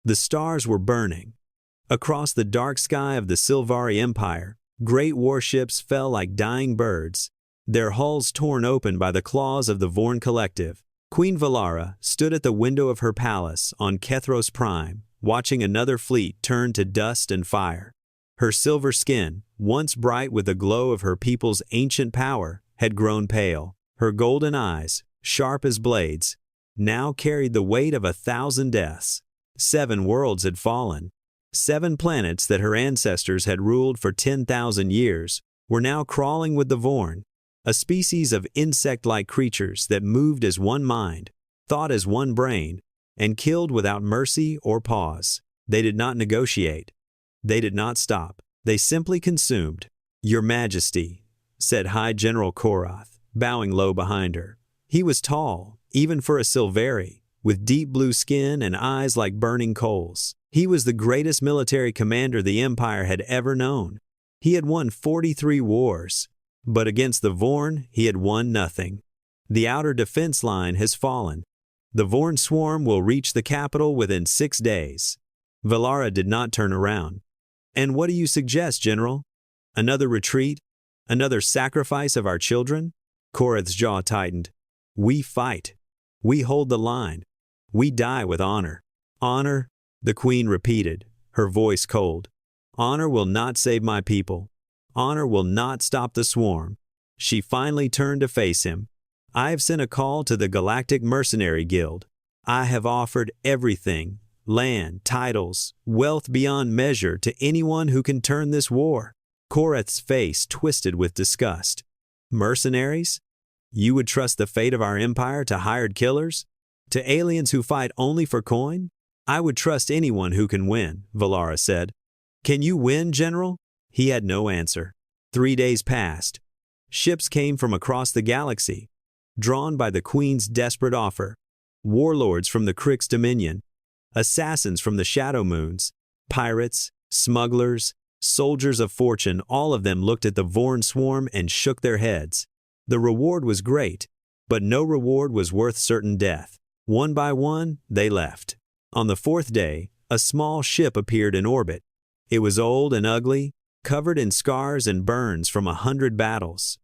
The stars were burning. Across the dark sky of the Silvari Empire, great warships fell like dying birds, their hulls torn open by the claws of the Vorn Collective. Queen Valara stood at the window of her palace on Kethros Prime, watching another fleet turn to dust and fire. Her silver skin, once bright with the glow of her people's ancient power, had grown pale. Her golden eyes, sharp as blades, now carried the weight of 1,000 deaths. 7 worlds had fallen. 7 planets that her ancestors had ruled for 10,000 years were now crawling with the Vorn, a species of insect-like creatures that moved as one mind, thought as one brain, and killed without mercy or pause. They did not negotiate. They did not stop. They simply consumed. "Your Majesty," said High General Korath, bowing low behind her. He was tall, even for a Silvari, with deep blue skin and eyes like burning coals. He was the greatest military commander the Empire had ever known. He had won 43 wars, but against the Vorn he had won nothing. The outer defense line has fallen. The Vorn swarm will reach the capital within 6 days. Valara did not turn around. "And what do you suggest, General? Another retreat? Another sacrifice of our children?" Korath's jaw tightened. "We fight. We hold the line. We die with honor." "Honor?" the Queen repeated, her voice cold. "Honor will not save my people. Honor will not stop the swarm." She finally turned to face him. "I have sent a call to the Galactic Mercenary Guild. I have offered everything, land, titles, wealth beyond measure to anyone who can turn this war." Korath's face twisted with disgust. "Mercenaries? You would trust the fate of our empire to hired killers? To aliens who fight only for coin?" "I would trust anyone who can win," Valara said. "Can you win, General?" He had no answer. 3 days passed. Ships came from across the galaxy, drawn by the Queen's desperate offer. Warlords from the Krix Dominion, assassins from the Shadow Moons, pirates, smugglers, soldiers of fortune, all of them looked at the Vorn swarm and shook their heads. The reward was great, but no reward was worth certain death. One by one, they left. On the 4th day, a small ship appeared in orbit. It was old and ugly, covered in scars and burns from 100 battles.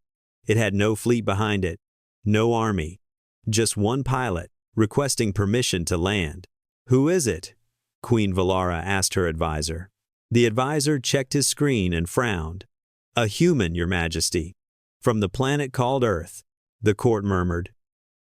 It had no fleet behind it, no army, just one pilot, requesting permission to land. "Who is it?" Queen Valara asked her advisor. The advisor checked his screen and frowned. "A human, Your Majesty. From the planet called Earth," the court murmured.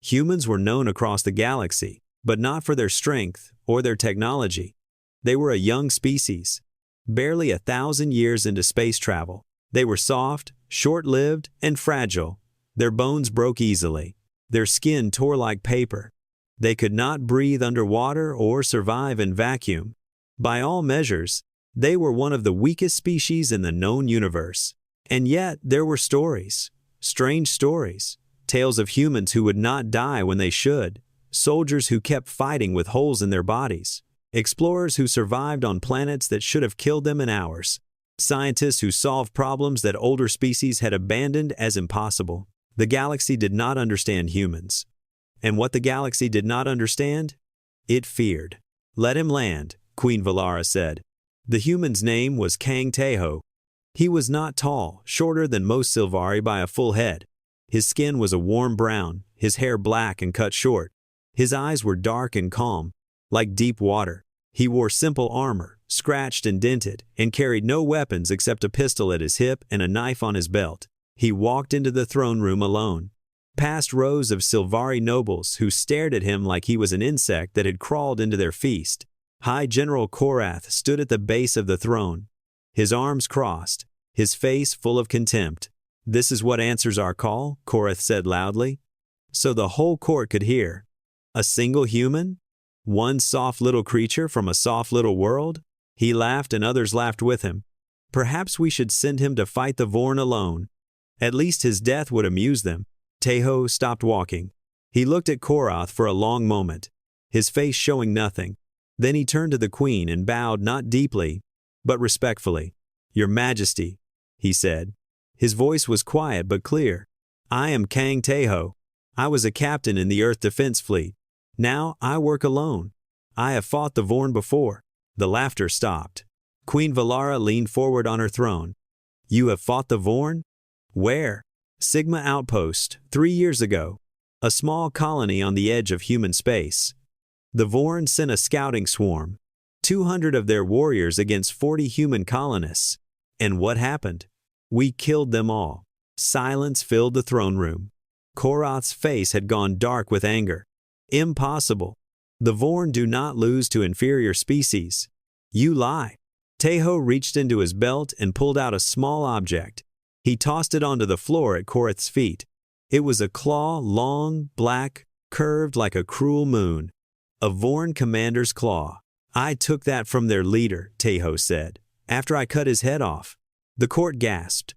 Humans were known across the galaxy, but not for their strength or their technology. They were a young species, barely 1,000 years into space travel. They were soft, short-lived, and fragile. Their bones broke easily. Their skin tore like paper. They could not breathe underwater or survive in vacuum. By all measures, they were one of the weakest species in the known universe. And yet there were stories, strange stories, tales of humans who would not die when they should, soldiers who kept fighting with holes in their bodies, explorers who survived on planets that should have killed them in hours, scientists who solved problems that older species had abandoned as impossible. The galaxy did not understand humans. And what the galaxy did not understand? It feared. "Let him land," Queen Valara said. The human's name was Kang Teho. He was not tall, shorter than most Silvari by a full head. His skin was a warm brown, his hair black and cut short. His eyes were dark and calm, like deep water. He wore simple armor, scratched and dented, and carried no weapons except a pistol at his hip and a knife on his belt. He walked into the throne room alone, past rows of Silvari nobles who stared at him like he was an insect that had crawled into their feast. High General Korath stood at the base of the throne, his arms crossed, his face full of contempt. "This is what answers our call," Korath said loudly, so the whole court could hear. "A single human? One soft little creature from a soft little world?" He laughed and others laughed with him. "Perhaps we should send him to fight the Vorn alone. At least his death would amuse them." Teho stopped walking. He looked at Korath for a long moment, his face showing nothing. Then he turned to the Queen and bowed not deeply, but respectfully. "Your Majesty," he said. His voice was quiet but clear. "I am Kang Teho. I was a captain in the Earth Defense Fleet. Now I work alone. I have fought the Vorn before. The laughter stopped. Queen Valara leaned forward on her throne. You have fought the Vorn? Where? Sigma Outpost, 3 years ago. A small colony on the edge of human space. The Vorn sent a scouting swarm. 200 of their warriors against 40 human colonists. And what happened? We killed them all. Silence filled the throne room. Korath's face had gone dark with anger. Impossible. The Vorn do not lose to inferior species. You lie. Teho reached into his belt and pulled out a small object. He tossed it onto the floor at Korath's feet. It was a claw, long, black, curved like a cruel moon. A Vorn commander's claw. I took that from their leader, Teho said, after I cut his head off. The court gasped.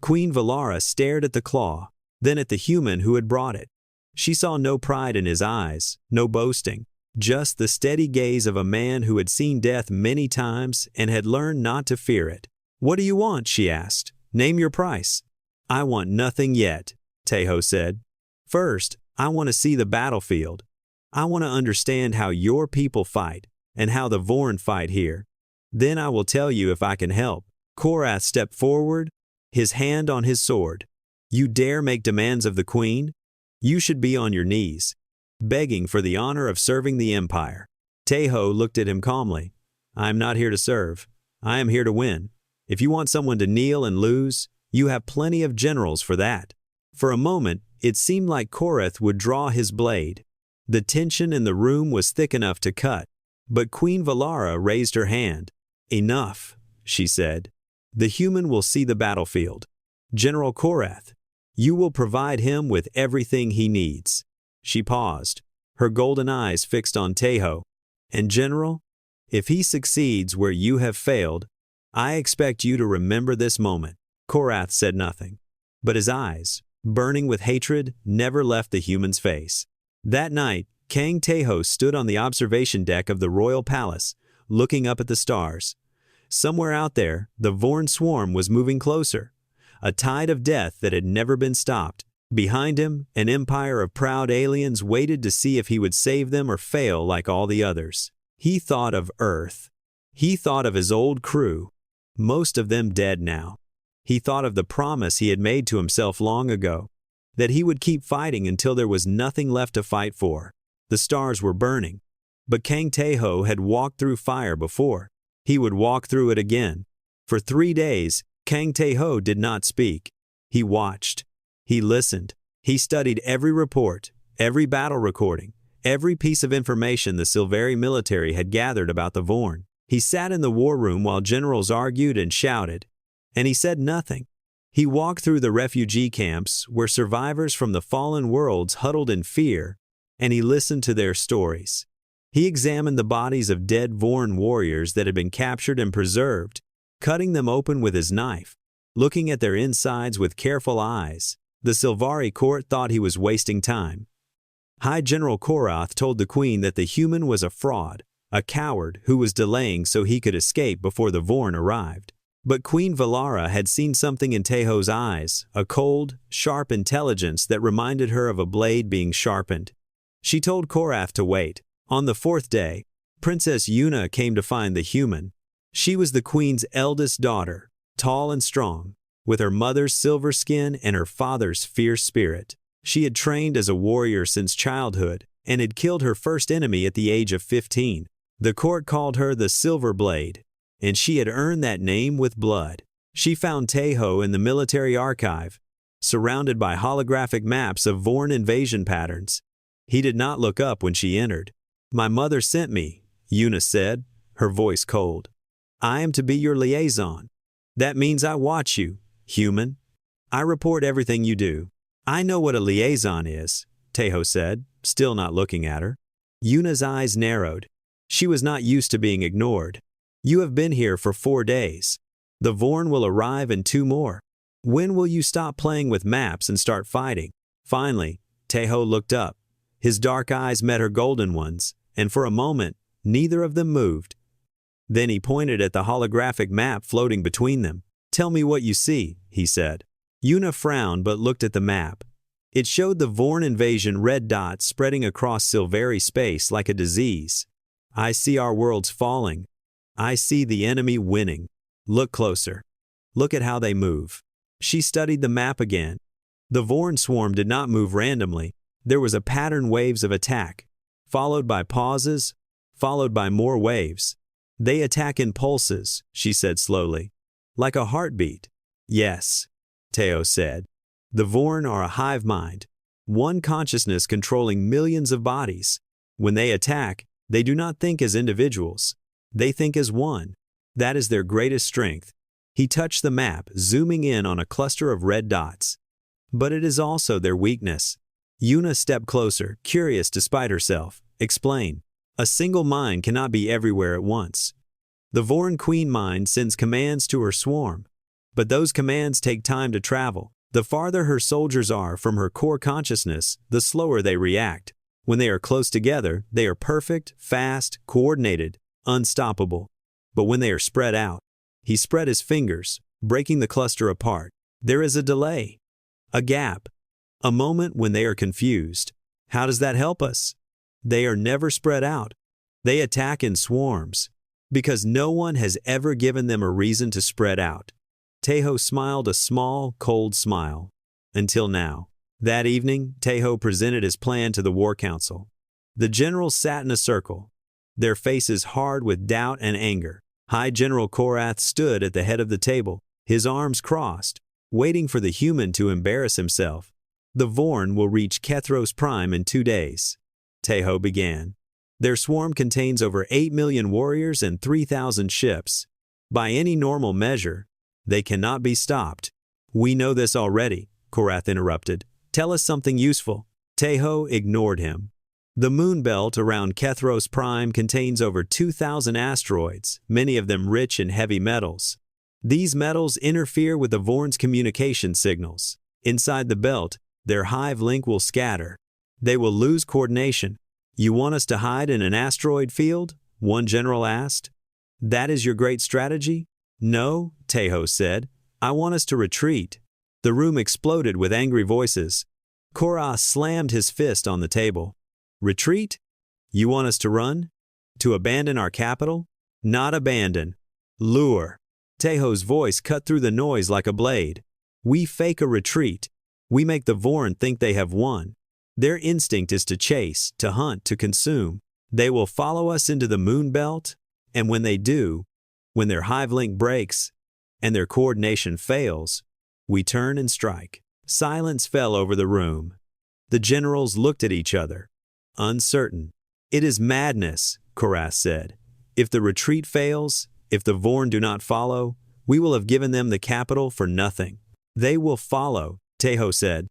Queen Valara stared at the claw, then at the human who had brought it. She saw no pride in his eyes, no boasting, just the steady gaze of a man who had seen death many times and had learned not to fear it. What do you want? She asked. Name your price. I want nothing yet, Teho said. First, I want to see the battlefield. I want to understand how your people fight and how the Vorn fight here. Then I will tell you if I can help. Korath stepped forward, his hand on his sword. You dare make demands of the queen? You should be on your knees, begging for the honor of serving the Empire. Teho looked at him calmly. I am not here to serve. I am here to win. If you want someone to kneel and lose, you have plenty of generals for that. For a moment, it seemed like Korath would draw his blade. The tension in the room was thick enough to cut, but Queen Valara raised her hand. Enough, she said. The human will see the battlefield. General Korath, you will provide him with everything he needs. She paused, her golden eyes fixed on Teho. And General, if he succeeds where you have failed, I expect you to remember this moment. Korath said nothing, but his eyes, burning with hatred, never left the human's face. That night, Kang Teho stood on the observation deck of the royal palace, looking up at the stars. Somewhere out there, the Vorn swarm was moving closer, a tide of death that had never been stopped. Behind him, an empire of proud aliens waited to see if he would save them or fail like all the others. He thought of Earth. He thought of his old crew, most of them dead now. He thought of the promise he had made to himself long ago, that he would keep fighting until there was nothing left to fight for. The stars were burning, but Kang Teho had walked through fire before. He would walk through it again. For 3 days, Kang Teho did not speak. He watched. He listened. He studied every report, every battle recording, every piece of information the Silvari military had gathered about the Vorn. He sat in the war room while generals argued and shouted, and he said nothing. He walked through the refugee camps where survivors from the fallen worlds huddled in fear, and he listened to their stories. He examined the bodies of dead Vorn warriors that had been captured and preserved, cutting them open with his knife, looking at their insides with careful eyes. The Silvari court thought he was wasting time. High General Korath told the queen that the human was a fraud, a coward who was delaying so he could escape before the Vorn arrived. But Queen Valara had seen something in Teho's eyes, a cold, sharp intelligence that reminded her of a blade being sharpened. She told Korath to wait. On the 4th day, Princess Yuna came to find the human. She was the queen's eldest daughter, tall and strong, with her mother's silver skin and her father's fierce spirit. She had trained as a warrior since childhood and had killed her first enemy at the age of 15. The court called her the Silver Blade, and she had earned that name with blood. She found Teho in the military archive, surrounded by holographic maps of Vorn invasion patterns. He did not look up when she entered. My mother sent me, Yuna said, her voice cold. I am to be your liaison. That means I watch you, human. I report everything you do. I know what a liaison is, Teho said, still not looking at her. Yuna's eyes narrowed. She was not used to being ignored. You have been here for 4 days. The Vorn will arrive in 2 more. When will you stop playing with maps and start fighting? Finally, Teho looked up. His dark eyes met her golden ones, and for a moment, neither of them moved. Then he pointed at the holographic map floating between them. Tell me what you see, he said. Yuna frowned but looked at the map. It showed the Vorn invasion red dots spreading across Silvari space like a disease. I see our worlds falling. I see the enemy winning. Look closer. Look at how they move. She studied the map again. The Vorn swarm did not move randomly. There was a pattern waves of attack, followed by pauses, followed by more waves. They attack in pulses, she said slowly. Like a heartbeat. Yes, Teo said. The Vorn are a hive mind, one consciousness controlling millions of bodies. When they attack, they do not think as individuals. They think as one. That is their greatest strength. He touched the map, zooming in on a cluster of red dots. But it is also their weakness. Yuna stepped closer, curious despite herself. Explain. A single mind cannot be everywhere at once. The Vorn Queen mind sends commands to her swarm. But those commands take time to travel. The farther her soldiers are from her core consciousness, the slower they react. When they are close together, they are perfect, fast, coordinated, unstoppable. But when they are spread out, he spread his fingers, breaking the cluster apart. There is a delay, a gap, a moment when they are confused. How does that help us? They are never spread out. They attack in swarms, because no one has ever given them a reason to spread out. Tejo smiled a small, cold smile. Until now. That evening, Tejo presented his plan to the War Council. The generals sat in a circle, their faces hard with doubt and anger. High General Korath stood at the head of the table, his arms crossed, waiting for the human to embarrass himself. The Vorn will reach Kethros Prime in 2 days. Tejo began. Their swarm contains over 8 million warriors and 3,000 ships. By any normal measure, they cannot be stopped. We know this already, Korath interrupted. Tell us something useful. Tejo ignored him. The moon belt around Kethros Prime contains over 2,000 asteroids, many of them rich in heavy metals. These metals interfere with the Vorn's communication signals. Inside the belt, their hive link will scatter. They will lose coordination. You want us to hide in an asteroid field? One general asked. That is your great strategy? No, Tejo said. I want us to retreat. The room exploded with angry voices. Korath slammed his fist on the table. Retreat? You want us to run? To abandon our capital? Not abandon. Lure. Tejo's voice cut through the noise like a blade. We fake a retreat. We make the Vorn think they have won. Their instinct is to chase, to hunt, to consume. They will follow us into the moon belt, and when they do, when their hive link breaks, and their coordination fails, we turn and strike. Silence fell over the room. The generals looked at each other, uncertain. It is madness, Korath said. If the retreat fails, if the Vorn do not follow, we will have given them the capital for nothing. They will follow, Tejo said.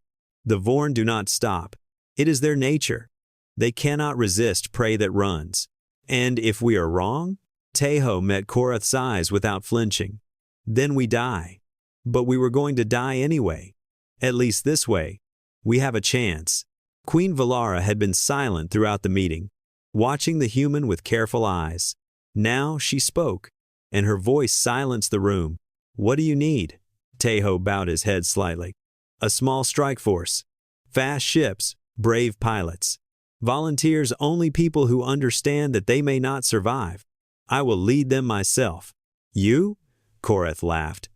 The Vorn do not stop. It is their nature. They cannot resist prey that runs. And if we are wrong? Tejo met Korath's eyes without flinching. Then we die. But we were going to die anyway. At least this way, we have a chance. Queen Valara had been silent throughout the meeting, watching the human with careful eyes. Now she spoke, and her voice silenced the room. What do you need? Tejo bowed his head slightly. A small strike force. Fast ships, brave pilots. Volunteers, only people who understand that they may not survive. I will lead them myself. You? Korath laughed.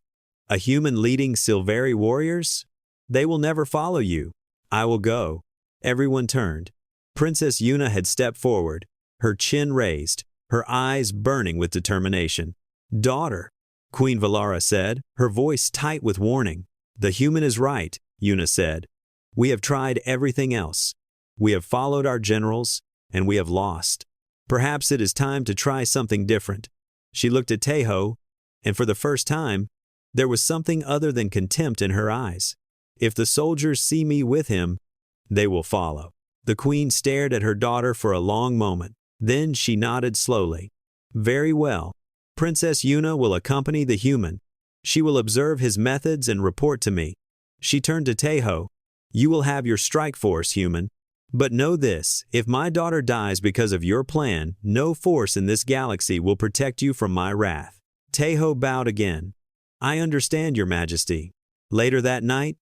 A human leading Silvari warriors? They will never follow you. I will go. Everyone turned. Princess Yuna had stepped forward, her chin raised, her eyes burning with determination. Daughter, Queen Valara said, her voice tight with warning. The human is right, Yuna said. We have tried everything else. We have followed our generals, and we have lost. Perhaps it is time to try something different. She looked at Tejo, and for the first time, there was something other than contempt in her eyes. If the soldiers see me with him, they will follow. The queen stared at her daughter for a long moment. Then she nodded slowly. Very well. Princess Yuna will accompany the human. She will observe his methods and report to me. She turned to Tejo. You will have your strike force, human. But know this, if my daughter dies because of your plan, no force in this galaxy will protect you from my wrath. Tejo bowed again. I understand, Your Majesty. Later that night,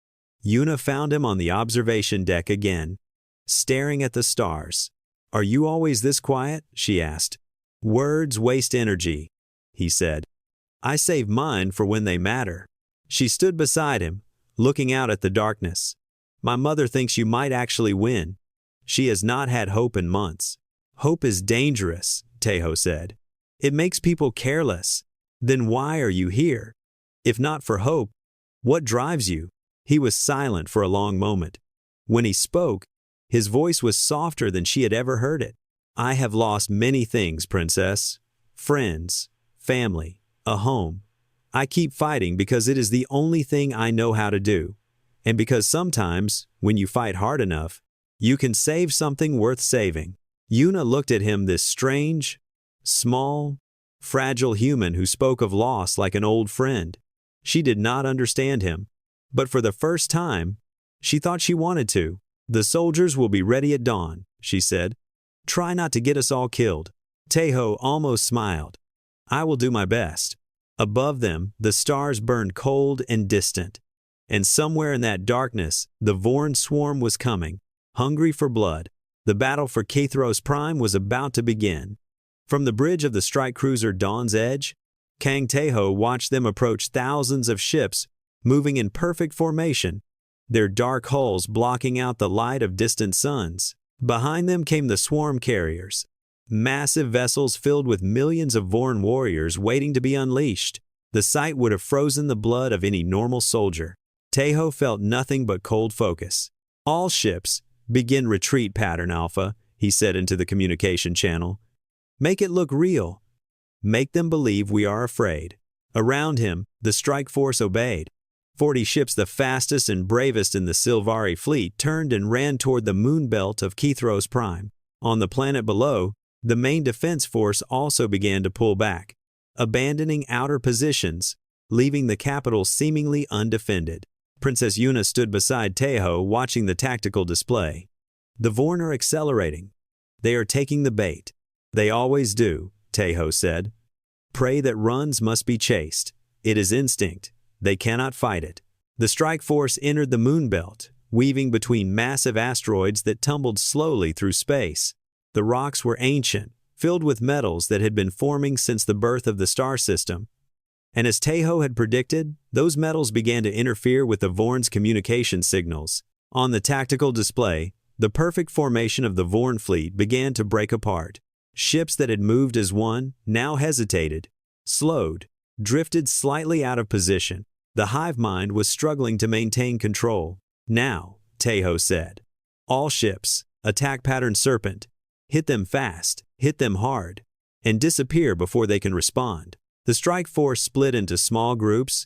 Yuna found him on the observation deck again, staring at the stars. Are you always this quiet? She asked. Words waste energy. he said. "I save mine for when they matter." She stood beside him, looking out at the darkness. "My mother thinks you might actually win. She has not had hope in months." "Hope is dangerous," Tejo said. "It makes people careless. Then why are you here? If not for hope, what drives you?" He was silent for a long moment. When he spoke, his voice was softer than she had ever heard it. "I have lost many things, Princess. Friends, family, a home. I keep fighting because it is the only thing I know how to do. And because sometimes, when you fight hard enough, you can save something worth saving." Yuna looked at him, this strange, small, fragile human who spoke of loss like an old friend. She did not understand him, but for the first time, she thought she wanted to. "The soldiers will be ready at dawn," she said. "Try not to get us all killed." Tejo almost smiled. "I will do my best." Above them, the stars burned cold and distant. And somewhere in that darkness, the Vorn swarm was coming, hungry for blood. The battle for Kethros Prime was about to begin. From the bridge of the strike cruiser Dawn's Edge, Kang Tejo watched them approach, thousands of ships moving in perfect formation, their dark hulls blocking out the light of distant suns. Behind them came the swarm carriers, massive vessels filled with millions of Vorn warriors waiting to be unleashed. The sight would have frozen the blood of any normal soldier. Tejo felt nothing but cold focus. "All ships, begin retreat pattern Alpha," he said into the communication channel. "Make it look real. Make them believe we are afraid." Around him, the strike force obeyed. 40 ships, the fastest and bravest in the Sylvari fleet, turned and ran toward the moon belt of Kethros Prime. On the planet below, the main defense force also began to pull back, abandoning outer positions, leaving the capital seemingly undefended. Princess Yuna stood beside Tejo, watching the tactical display. "The Vorn are accelerating. They are taking the bait." "They always do," Tejo said. "Prey that runs must be chased. It is instinct. They cannot fight it." The strike force entered the moon belt, weaving between massive asteroids that tumbled slowly through space. The rocks were ancient, filled with metals that had been forming since the birth of the star system. And as Tejo had predicted, those metals began to interfere with the Vorn's communication signals. On the tactical display, the perfect formation of the Vorn fleet began to break apart. Ships that had moved as one now hesitated, slowed, drifted slightly out of position. The hive mind was struggling to maintain control. "Now," Tejo said, "all ships, attack pattern Serpent. Hit them fast, hit them hard, and disappear before they can respond." The strike force split into small groups,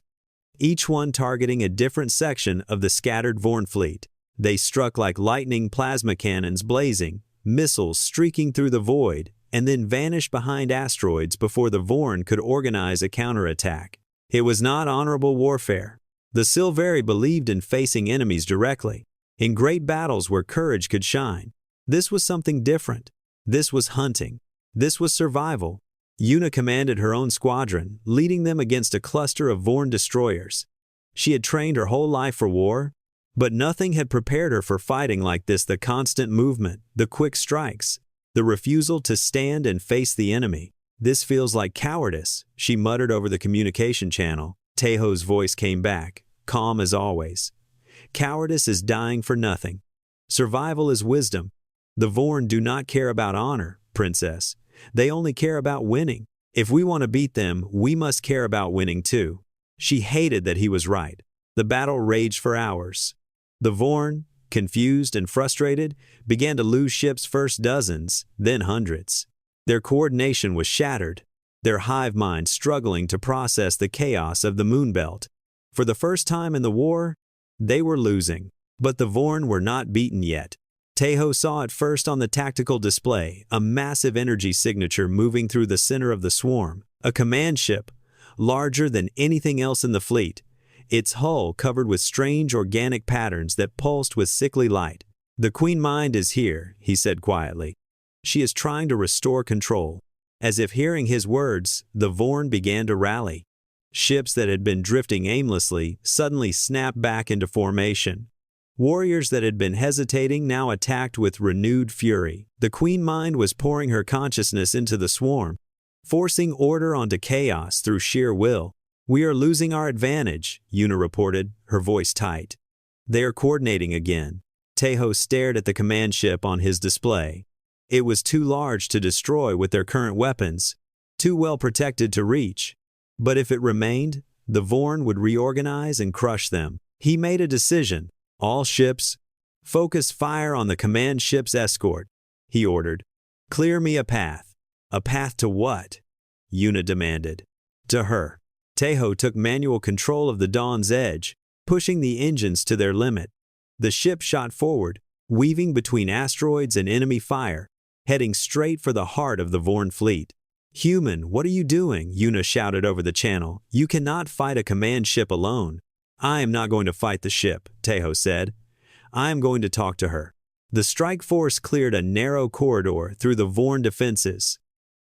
each one targeting a different section of the scattered Vorn fleet. They struck like lightning, plasma cannons blazing, missiles streaking through the void, and then vanished behind asteroids before the Vorn could organize a counterattack. It was not honorable warfare. The Sylvari believed in facing enemies directly, in great battles where courage could shine. This was something different. This was hunting. This was survival. Yuna commanded her own squadron, leading them against a cluster of Vorn destroyers. She had trained her whole life for war, but nothing had prepared her for fighting like this. The constant movement, the quick strikes, the refusal to stand and face the enemy. "This feels like cowardice," she muttered over the communication channel. Tejo's voice came back, calm as always. "Cowardice is dying for nothing. Survival is wisdom. The Vorn do not care about honor, Princess. They only care about winning. If we want to beat them, we must care about winning too." She hated that he was right. The battle raged for hours. The Vorn, confused and frustrated, began to lose ships, first dozens, then hundreds. Their coordination was shattered, their hive mind struggling to process the chaos of the moon belt. For the first time in the war, they were losing. But the Vorn were not beaten yet. Tejo saw it first on the tactical display, a massive energy signature moving through the center of the swarm. A command ship, larger than anything else in the fleet, its hull covered with strange organic patterns that pulsed with sickly light. "The Queen Mind is here," he said quietly. "She is trying to restore control." As if hearing his words, the Vorn began to rally. Ships that had been drifting aimlessly suddenly snapped back into formation. Warriors that had been hesitating now attacked with renewed fury. The Queen Mind was pouring her consciousness into the swarm, forcing order onto chaos through sheer will. We are losing our advantage, Yuna reported, her voice tight. They are coordinating again. Tejo stared at the command ship on his display. It was too large to destroy with their current weapons, too well protected to reach. But if it remained, the Vorn would reorganize and crush them. He made a decision. All ships, focus fire on the command ship's escort, he ordered. Clear me a path. A path to what? Yuna demanded. To her. Tejo took manual control of the Dawn's Edge, pushing the engines to their limit. The ship shot forward, weaving between asteroids and enemy fire, heading straight for the heart of the Vorn fleet. Human, what are you doing? Yuna shouted over the channel. You cannot fight a command ship alone. I am not going to fight the ship, Tejo said. I am going to talk to her. The strike force cleared a narrow corridor through the Vorn defenses,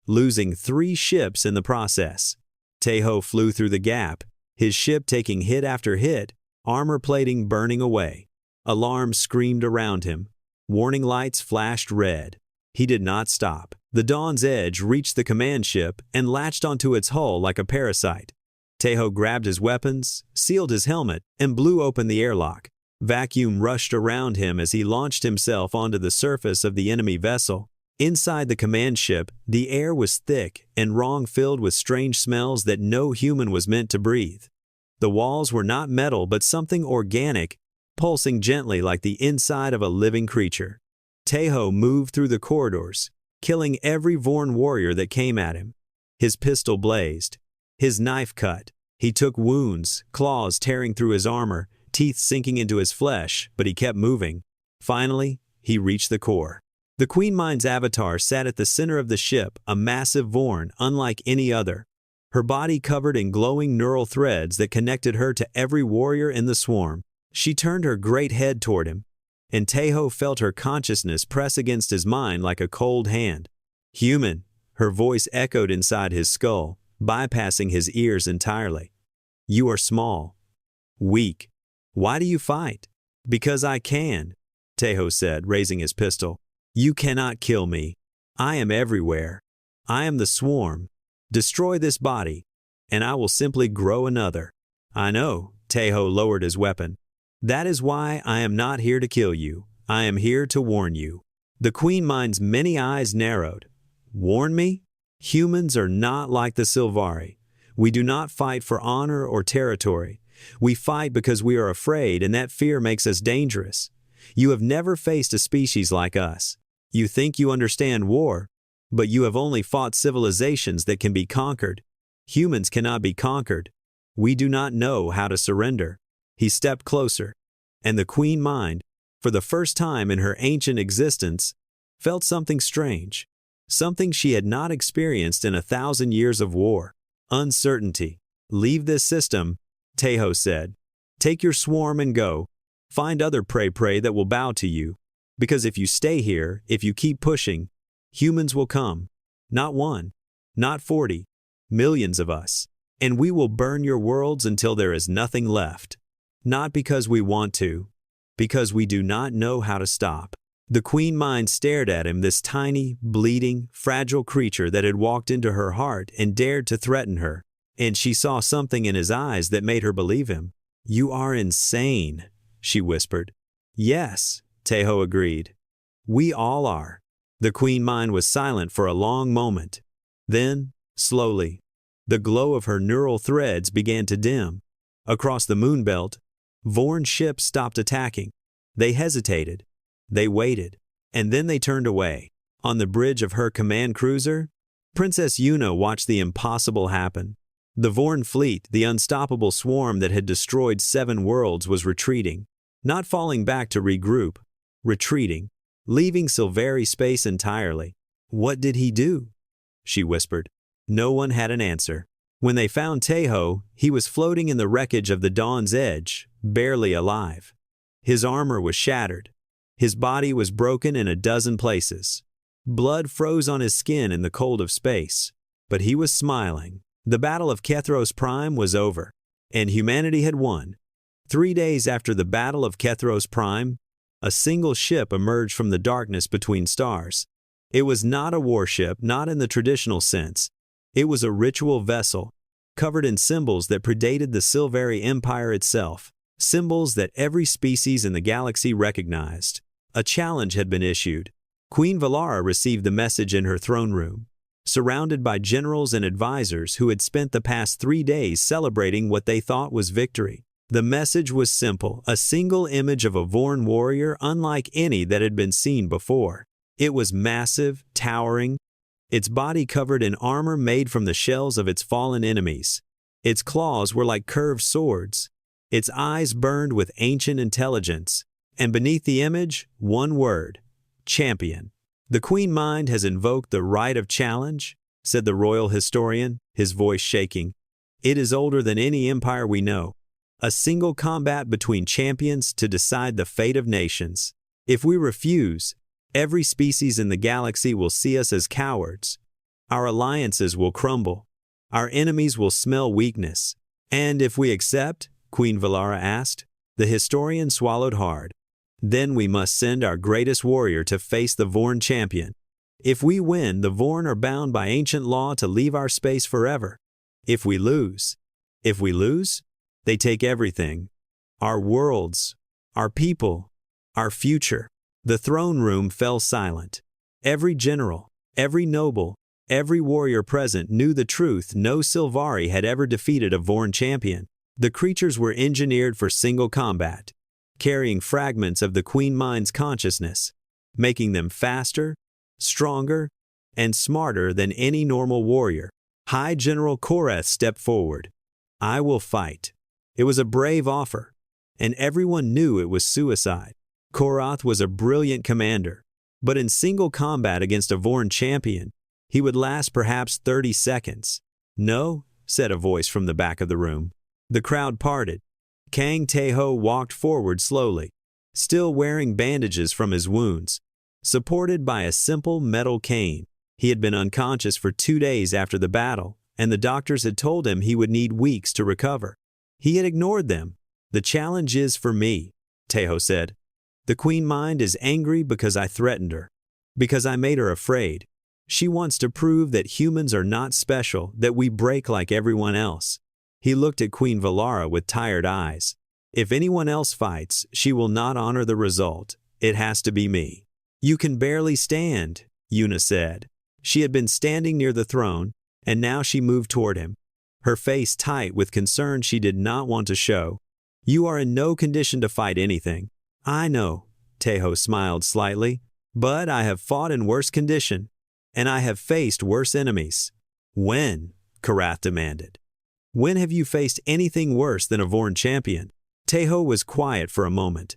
losing 3 ships in the process. Tejo flew through the gap, his ship taking hit after hit, armor plating burning away. Alarms screamed around him. Warning lights flashed red. He did not stop. The Dawn's Edge reached the command ship and latched onto its hull like a parasite. Tejo grabbed his weapons, sealed his helmet, and blew open the airlock. Vacuum rushed around him as he launched himself onto the surface of the enemy vessel. Inside the command ship, the air was thick and wrong, filled with strange smells that no human was meant to breathe. The walls were not metal but something organic, pulsing gently like the inside of a living creature. Tejo moved through the corridors, killing every Vorn warrior that came at him. His pistol blazed. His knife cut. He took wounds, claws tearing through his armor, teeth sinking into his flesh, but he kept moving. Finally, he reached the core. The Queen Mind's avatar sat at the center of the ship, a massive Vorn unlike any other. Her body covered in glowing neural threads that connected her to every warrior in the swarm. She turned her great head toward him, and Tejo felt her consciousness press against his mind like a cold hand. Human, her voice echoed inside his skull, bypassing his ears entirely. You are small. Weak. Why do you fight? Because I can, Tejo said, raising his pistol. You cannot kill me. I am everywhere. I am the swarm. Destroy this body, and I will simply grow another. I know, Tejo lowered his weapon. That is why I am not here to kill you. I am here to warn you. The Queen Mind's many eyes narrowed. Warn me? Humans are not like the Sylvari. We do not fight for honor or territory. We fight because we are afraid, and that fear makes us dangerous. You have never faced a species like us. You think you understand war, but you have only fought civilizations that can be conquered. Humans cannot be conquered. We do not know how to surrender. He stepped closer, and the Queen Mind, for the first time in her ancient existence, felt something strange, something she had not experienced in 1,000 years of war. Uncertainty. Leave this system, Tejo said. Take your swarm and go. Find other prey that will bow to you. Because if you stay here, if you keep pushing, humans will come. Not 1, not 40, millions of us. And we will burn your worlds until there is nothing left. Not because we want to, because we do not know how to stop. The Queen Mind stared at him, this tiny, bleeding, fragile creature that had walked into her heart and dared to threaten her. And she saw something in his eyes that made her believe him. You are insane, she whispered. Yes, Tejo agreed. We all are. The Queen Mind was silent for a long moment. Then, slowly, the glow of her neural threads began to dim. Across the moonbelt, Vorn ships stopped attacking. They hesitated. They waited. And then they turned away. On the bridge of her command cruiser, Princess Yuna watched the impossible happen. The Vorn fleet, the unstoppable swarm that had destroyed 7 worlds, was retreating. Not falling back to regroup. Retreating. Leaving Sylvari space entirely. What did he do? She whispered. No one had an answer. When they found Tejo, he was floating in the wreckage of the Dawn's Edge, barely alive. His armor was shattered. His body was broken in a dozen places. Blood froze on his skin in the cold of space. But he was smiling. The Battle of Kethros Prime was over, and humanity had won. 3 days after the Battle of Kethros Prime, a single ship emerged from the darkness between stars. It was not a warship, not in the traditional sense. It was a ritual vessel, covered in symbols that predated the Silvari Empire itself, symbols that every species in the galaxy recognized. A challenge had been issued. Queen Valara received the message in her throne room, surrounded by generals and advisors who had spent the past 3 days celebrating what they thought was victory. The message was simple, a single image of a Vorn warrior unlike any that had been seen before. It was massive, towering, its body covered in armor made from the shells of its fallen enemies. Its claws were like curved swords. Its eyes burned with ancient intelligence. And beneath the image, one word: champion. "The Queen Mind has invoked the right of challenge," said the royal historian, his voice shaking. "It is older than any empire we know. A single combat between champions to decide the fate of nations. If we refuse, every species in the galaxy will see us as cowards. Our alliances will crumble. Our enemies will smell weakness. And if we accept," Queen Valara asked. The historian swallowed hard. "Then we must send our greatest warrior to face the Vorn champion. If we win, the Vorn are bound by ancient law to leave our space forever. If we lose, they take everything. Our worlds, our people, our future." The throne room fell silent. Every general, every noble, every warrior present knew the truth: no Silvari had ever defeated a Vorn champion. The creatures were engineered for single combat, carrying fragments of the Queen Mind's consciousness, making them faster, stronger, and smarter than any normal warrior. High General Korath stepped forward. "I will fight." It was a brave offer, and everyone knew it was suicide. Korath was a brilliant commander, but in single combat against a Vorn champion, he would last perhaps 30 seconds. "No," said a voice from the back of the room. The crowd parted. Kang Taeho walked forward slowly, still wearing bandages from his wounds, supported by a simple metal cane. He had been unconscious for 2 days after the battle, and the doctors had told him he would need weeks to recover. He had ignored them. "The challenge is for me," Taeho said. "The Queen Mind is angry because I threatened her, because I made her afraid. She wants to prove that humans are not special, that we break like everyone else." He looked at Queen Valara with tired eyes. "If anyone else fights, she will not honor the result. It has to be me." "You can barely stand," Yuna said. She had been standing near the throne, and now she moved toward him, her face tight with concern she did not want to show. "You are in no condition to fight anything." "I know," Taeho smiled slightly, "but I have fought in worse condition, and I have faced worse enemies." "When?" Korath demanded. "When have you faced anything worse than a Vorn champion?" Taeho was quiet for a moment.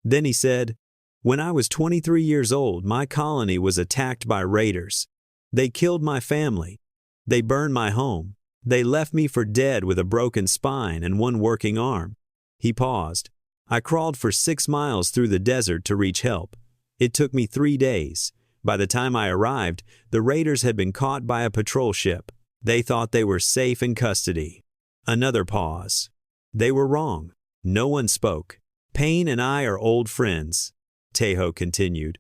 Then he said, "When I was 23 years old, my colony was attacked by raiders. They killed my family. They burned my home. They left me for dead with a broken spine and one working arm." He paused. "I crawled for 6 miles through the desert to reach help. It took me 3 days. By the time I arrived, the raiders had been caught by a patrol ship. They thought they were safe in custody." Another pause. "They were wrong." No one spoke. "Pain and I are old friends," Taeho continued.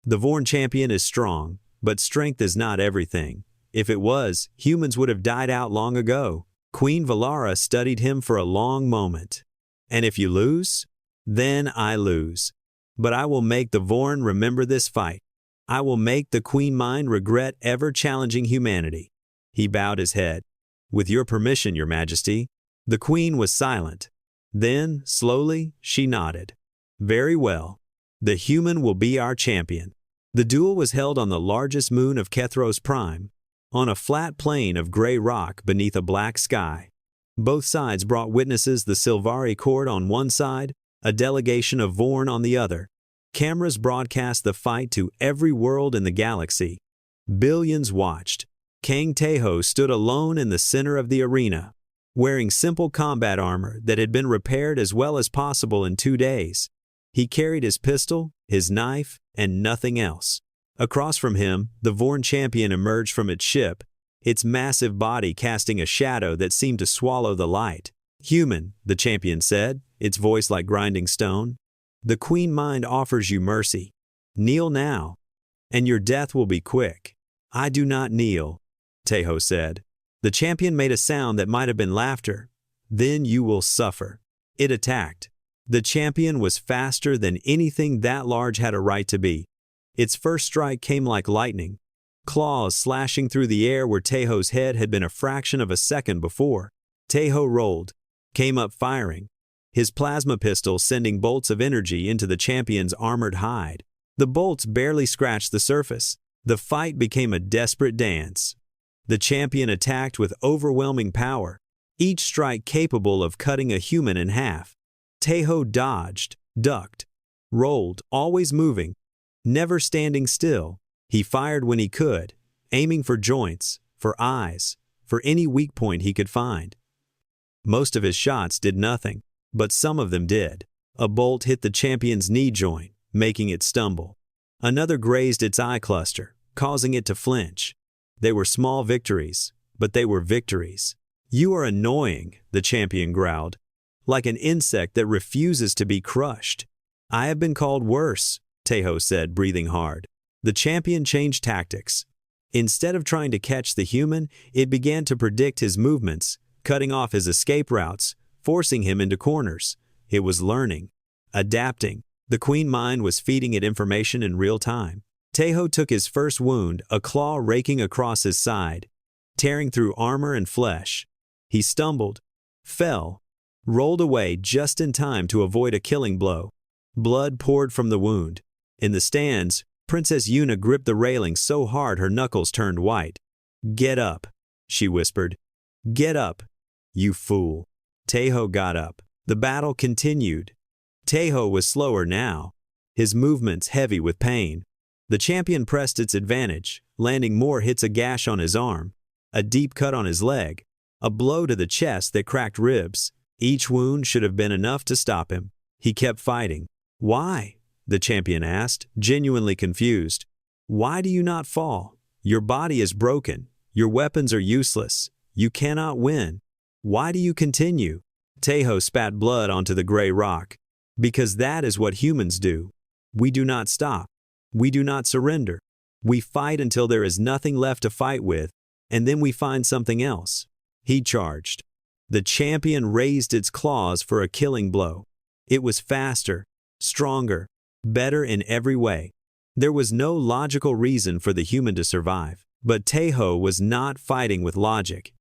"The Vorn champion is strong, but strength is not everything. If it was, humans would have died out long ago." Queen Valara studied him for a long moment. "And if you lose?" "Then I lose. But I will make the Vorn remember this fight. I will make the Queen Mind regret ever challenging humanity." He bowed his head. "With your permission, Your Majesty." The Queen was silent. Then, slowly, she nodded. "Very well. The human will be our champion." The duel was held on the largest moon of Kethros Prime, on a flat plain of gray rock beneath a black sky. Both sides brought witnesses: the Silvari court on one side, a delegation of Vorn on the other. Cameras broadcast the fight to every world in the galaxy. Billions watched. Kang Taeho stood alone in the center of the arena, wearing simple combat armor that had been repaired as well as possible in 2 days. He carried his pistol, his knife, and nothing else. Across from him, the Vorn champion emerged from its ship, its massive body casting a shadow that seemed to swallow the light. "Human," the champion said, its voice like grinding stone. "The Queen Mind offers you mercy. Kneel now, and your death will be quick." "I do not kneel," Taeho said. The champion made a sound that might have been laughter. Then you will suffer. It attacked. The champion was faster than anything that large had a right to be. Its first strike came like lightning, claws slashing through the air where Tejo's head had been a fraction of a second before. Tejo rolled, came up firing, his plasma pistol sending bolts of energy into the champion's armored hide. The bolts barely scratched the surface. The fight became a desperate dance. The champion attacked with overwhelming power, each strike capable of cutting a human in half. Tejo dodged, ducked, rolled, always moving, never standing still. He fired when he could, aiming for joints, for eyes, for any weak point he could find. Most of his shots did nothing, but some of them did. A bolt hit the champion's knee joint, making it stumble. Another grazed its eye cluster, causing it to flinch. They were small victories, but they were victories. "You are annoying," the champion growled, "like an insect that refuses to be crushed." "I have been called worse," Tejo said, breathing hard. The champion changed tactics. Instead of trying to catch the human, it began to predict his movements, cutting off his escape routes, forcing him into corners. It was learning, adapting. The queen mind was feeding it information in real time. Tejo took his first wound, a claw raking across his side, tearing through armor and flesh. He stumbled, fell, rolled away just in time to avoid a killing blow. Blood poured from the wound. In the stands, Princess Yuna gripped the railing so hard her knuckles turned white. "Get up," she whispered. "Get up, you fool." Tejo got up. The battle continued. Tejo was slower now, his movements heavy with pain. The champion pressed its advantage, landing more hits, a gash on his arm, a deep cut on his leg, a blow to the chest that cracked ribs. Each wound should have been enough to stop him. He kept fighting. "Why?" the champion asked, genuinely confused. "Why do you not fall? Your body is broken. Your weapons are useless. You cannot win. Why do you continue?" Tejo spat blood onto the gray rock. "Because that is what humans do. We do not stop. We do not surrender. We fight until there is nothing left to fight with, and then we find something else." He charged. The champion raised its claws for a killing blow. It was faster, stronger, better in every way. There was no logical reason for the human to survive. But Tejo was not fighting with logic.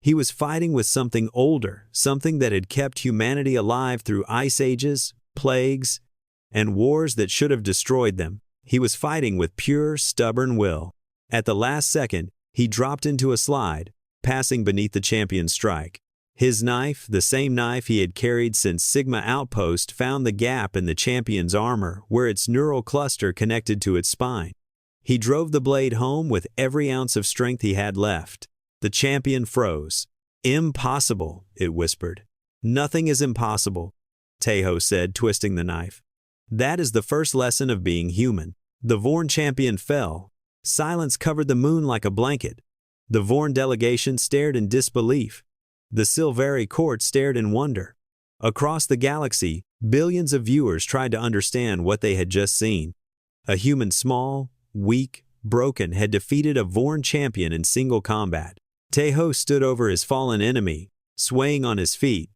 He was fighting with something older, something that had kept humanity alive through ice ages, plagues, and wars that should have destroyed them. He was fighting with pure, stubborn will. At the last second, he dropped into a slide, passing beneath the champion's strike. His knife, the same knife he had carried since Sigma Outpost, found the gap in the champion's armor where its neural cluster connected to its spine. He drove the blade home with every ounce of strength he had left. The champion froze. "Impossible," it whispered. "Nothing is impossible," Tejo said, twisting the knife. "That is the first lesson of being human." The Vorn champion fell. Silence covered the moon like a blanket. The Vorn delegation stared in disbelief. The Silvari court stared in wonder. Across the galaxy, billions of viewers tried to understand what they had just seen. A human small, weak, broken had defeated a Vorn champion in single combat. Tejo stood over his fallen enemy, swaying on his feet,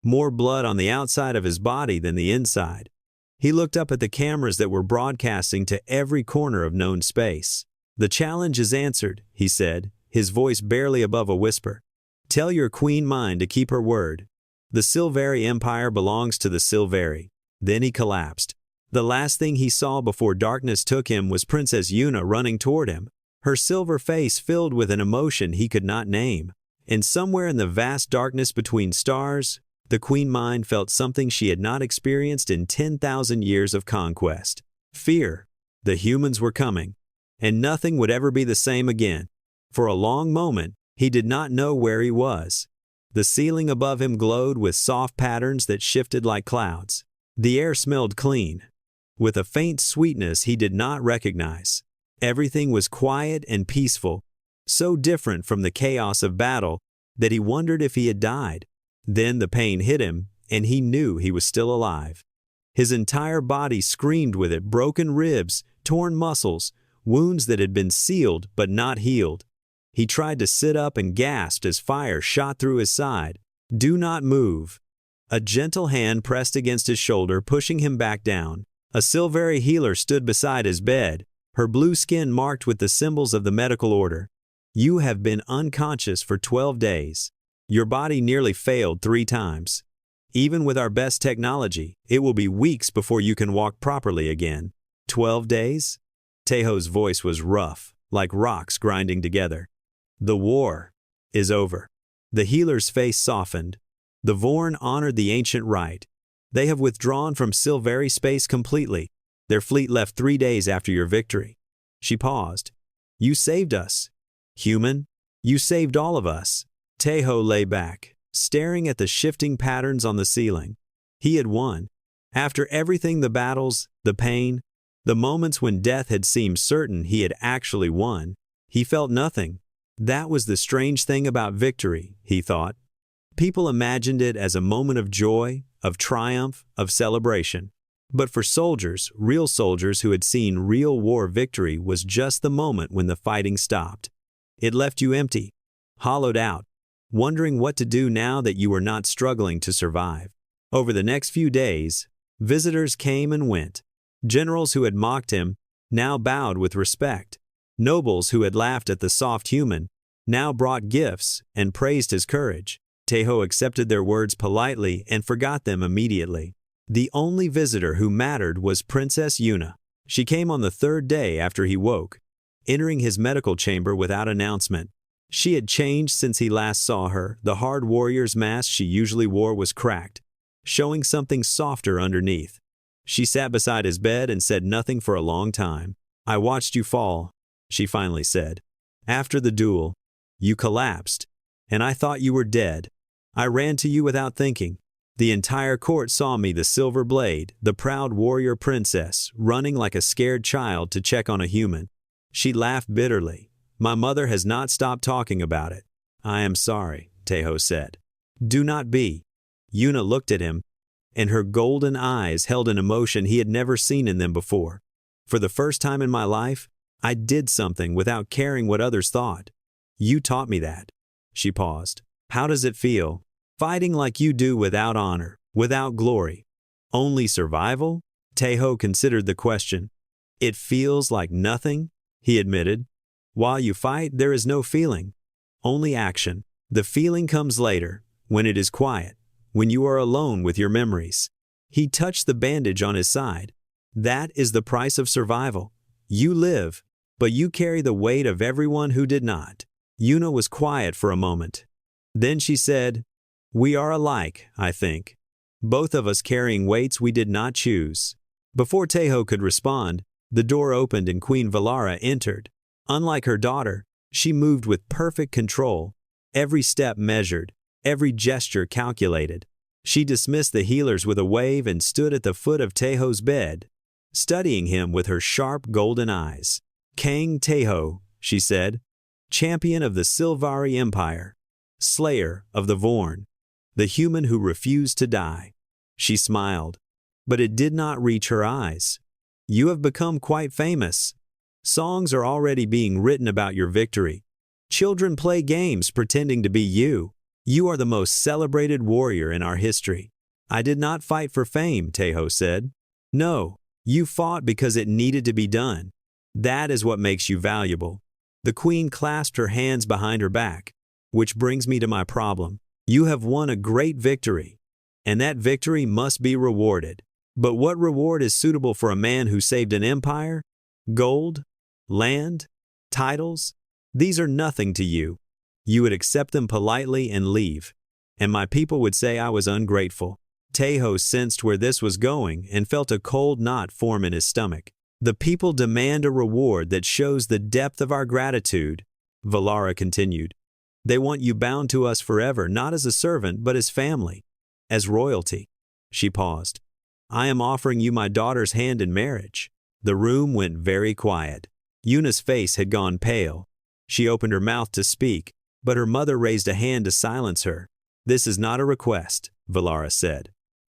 more blood on the outside of his body than the inside. He looked up at the cameras that were broadcasting to every corner of known space. "The challenge is answered," he said, his voice barely above a whisper. "Tell your queen mind to keep her word. The Silvari Empire belongs to the Silvari." Then he collapsed. The last thing he saw before darkness took him was Princess Yuna running toward him, her silver face filled with an emotion he could not name. And somewhere in the vast darkness between stars, the queen mind felt something she had not experienced in 10,000 years of conquest. Fear. The humans were coming, and nothing would ever be the same again. For a long moment, he did not know where he was. The ceiling above him glowed with soft patterns that shifted like clouds. The air smelled clean, with a faint sweetness he did not recognize. Everything was quiet and peaceful, so different from the chaos of battle that he wondered if he had died. Then the pain hit him, and he knew he was still alive. His entire body screamed with it, broken ribs, torn muscles, wounds that had been sealed but not healed. He tried to sit up and gasped as fire shot through his side. "Do not move." A gentle hand pressed against his shoulder, pushing him back down. A Silvari healer stood beside his bed, her blue skin marked with the symbols of the medical order. "You have been unconscious for 12 days. Your body nearly failed 3 times. Even with our best technology, it will be weeks before you can walk properly again." 12 days? Teho's voice was rough, like rocks grinding together. "The war is over." The healer's face softened. The Vorn honored the ancient rite. "They have withdrawn from Silvari space completely. Their fleet left 3 days after your victory." She paused. "You saved us. Human, you saved all of us." Teho lay back, staring at the shifting patterns on the ceiling. He had won. After everything, the battles, the pain, the moments when death had seemed certain, he had actually won. He felt nothing. That was the strange thing about victory, he thought. People imagined it as a moment of joy, of triumph, of celebration. But for soldiers, real soldiers who had seen real war, victory was just the moment when the fighting stopped. It left you empty, hollowed out, wondering what to do now that you were not struggling to survive. Over the next few days, visitors came and went. Generals who had mocked him now bowed with respect. Nobles who had laughed at the soft human now brought gifts and praised his courage. Teho accepted their words politely and forgot them immediately. The only visitor who mattered was Princess Yuna. She came on the 3rd day after he woke, entering his medical chamber without announcement. She had changed since he last saw her. The hard warrior's mask she usually wore was cracked, showing something softer underneath. She sat beside his bed and said nothing for a long time. "I watched you fall," she finally said. "After the duel, you collapsed, and I thought you were dead. I ran to you without thinking. The entire court saw me, the silver blade, the proud warrior princess, running like a scared child to check on a human." She laughed bitterly. "My mother has not stopped talking about it." "I am sorry," Teho said. "Do not be." Yuna looked at him, and her golden eyes held an emotion he had never seen in them before. "For the first time in my life, I did something without caring what others thought. You taught me that." She paused. "How does it feel, fighting like you do without honor, without glory? Only survival?" Teho considered the question. "It feels like nothing," he admitted. "While you fight, there is no feeling, only action. The feeling comes later, when it is quiet, when you are alone with your memories." He touched the bandage on his side. "That is the price of survival. You live, but you carry the weight of everyone who did not." Yuna was quiet for a moment. Then she said, "We are alike, I think. Both of us carrying weights we did not choose." Before Teho could respond, the door opened and Queen Valara entered. Unlike her daughter, she moved with perfect control, every step measured, every gesture calculated. She dismissed the healers with a wave and stood at the foot of Teho's bed, studying him with her sharp golden eyes. "Kang Teho," she said, "champion of the Silvari Empire, slayer of the Vorn, the human who refused to die." She smiled, but it did not reach her eyes. "You have become quite famous. Songs are already being written about your victory. Children play games pretending to be you. You are the most celebrated warrior in our history." "I did not fight for fame," Teho said. "No, you fought because it needed to be done. That is what makes you valuable." The queen clasped her hands behind her back. "Which brings me to my problem. You have won a great victory, and that victory must be rewarded. But what reward is suitable for a man who saved an empire? Gold? Land? Titles? These are nothing to you. You would accept them politely and leave, and my people would say I was ungrateful." Teho sensed where this was going and felt a cold knot form in his stomach. "The people demand a reward that shows the depth of our gratitude," Valara continued. "They want you bound to us forever, not as a servant, but as family, as royalty." She paused. "I am offering you my daughter's hand in marriage." The room went very quiet. Yuna's face had gone pale. She opened her mouth to speak, but her mother raised a hand to silence her. "This is not a request," Valara said.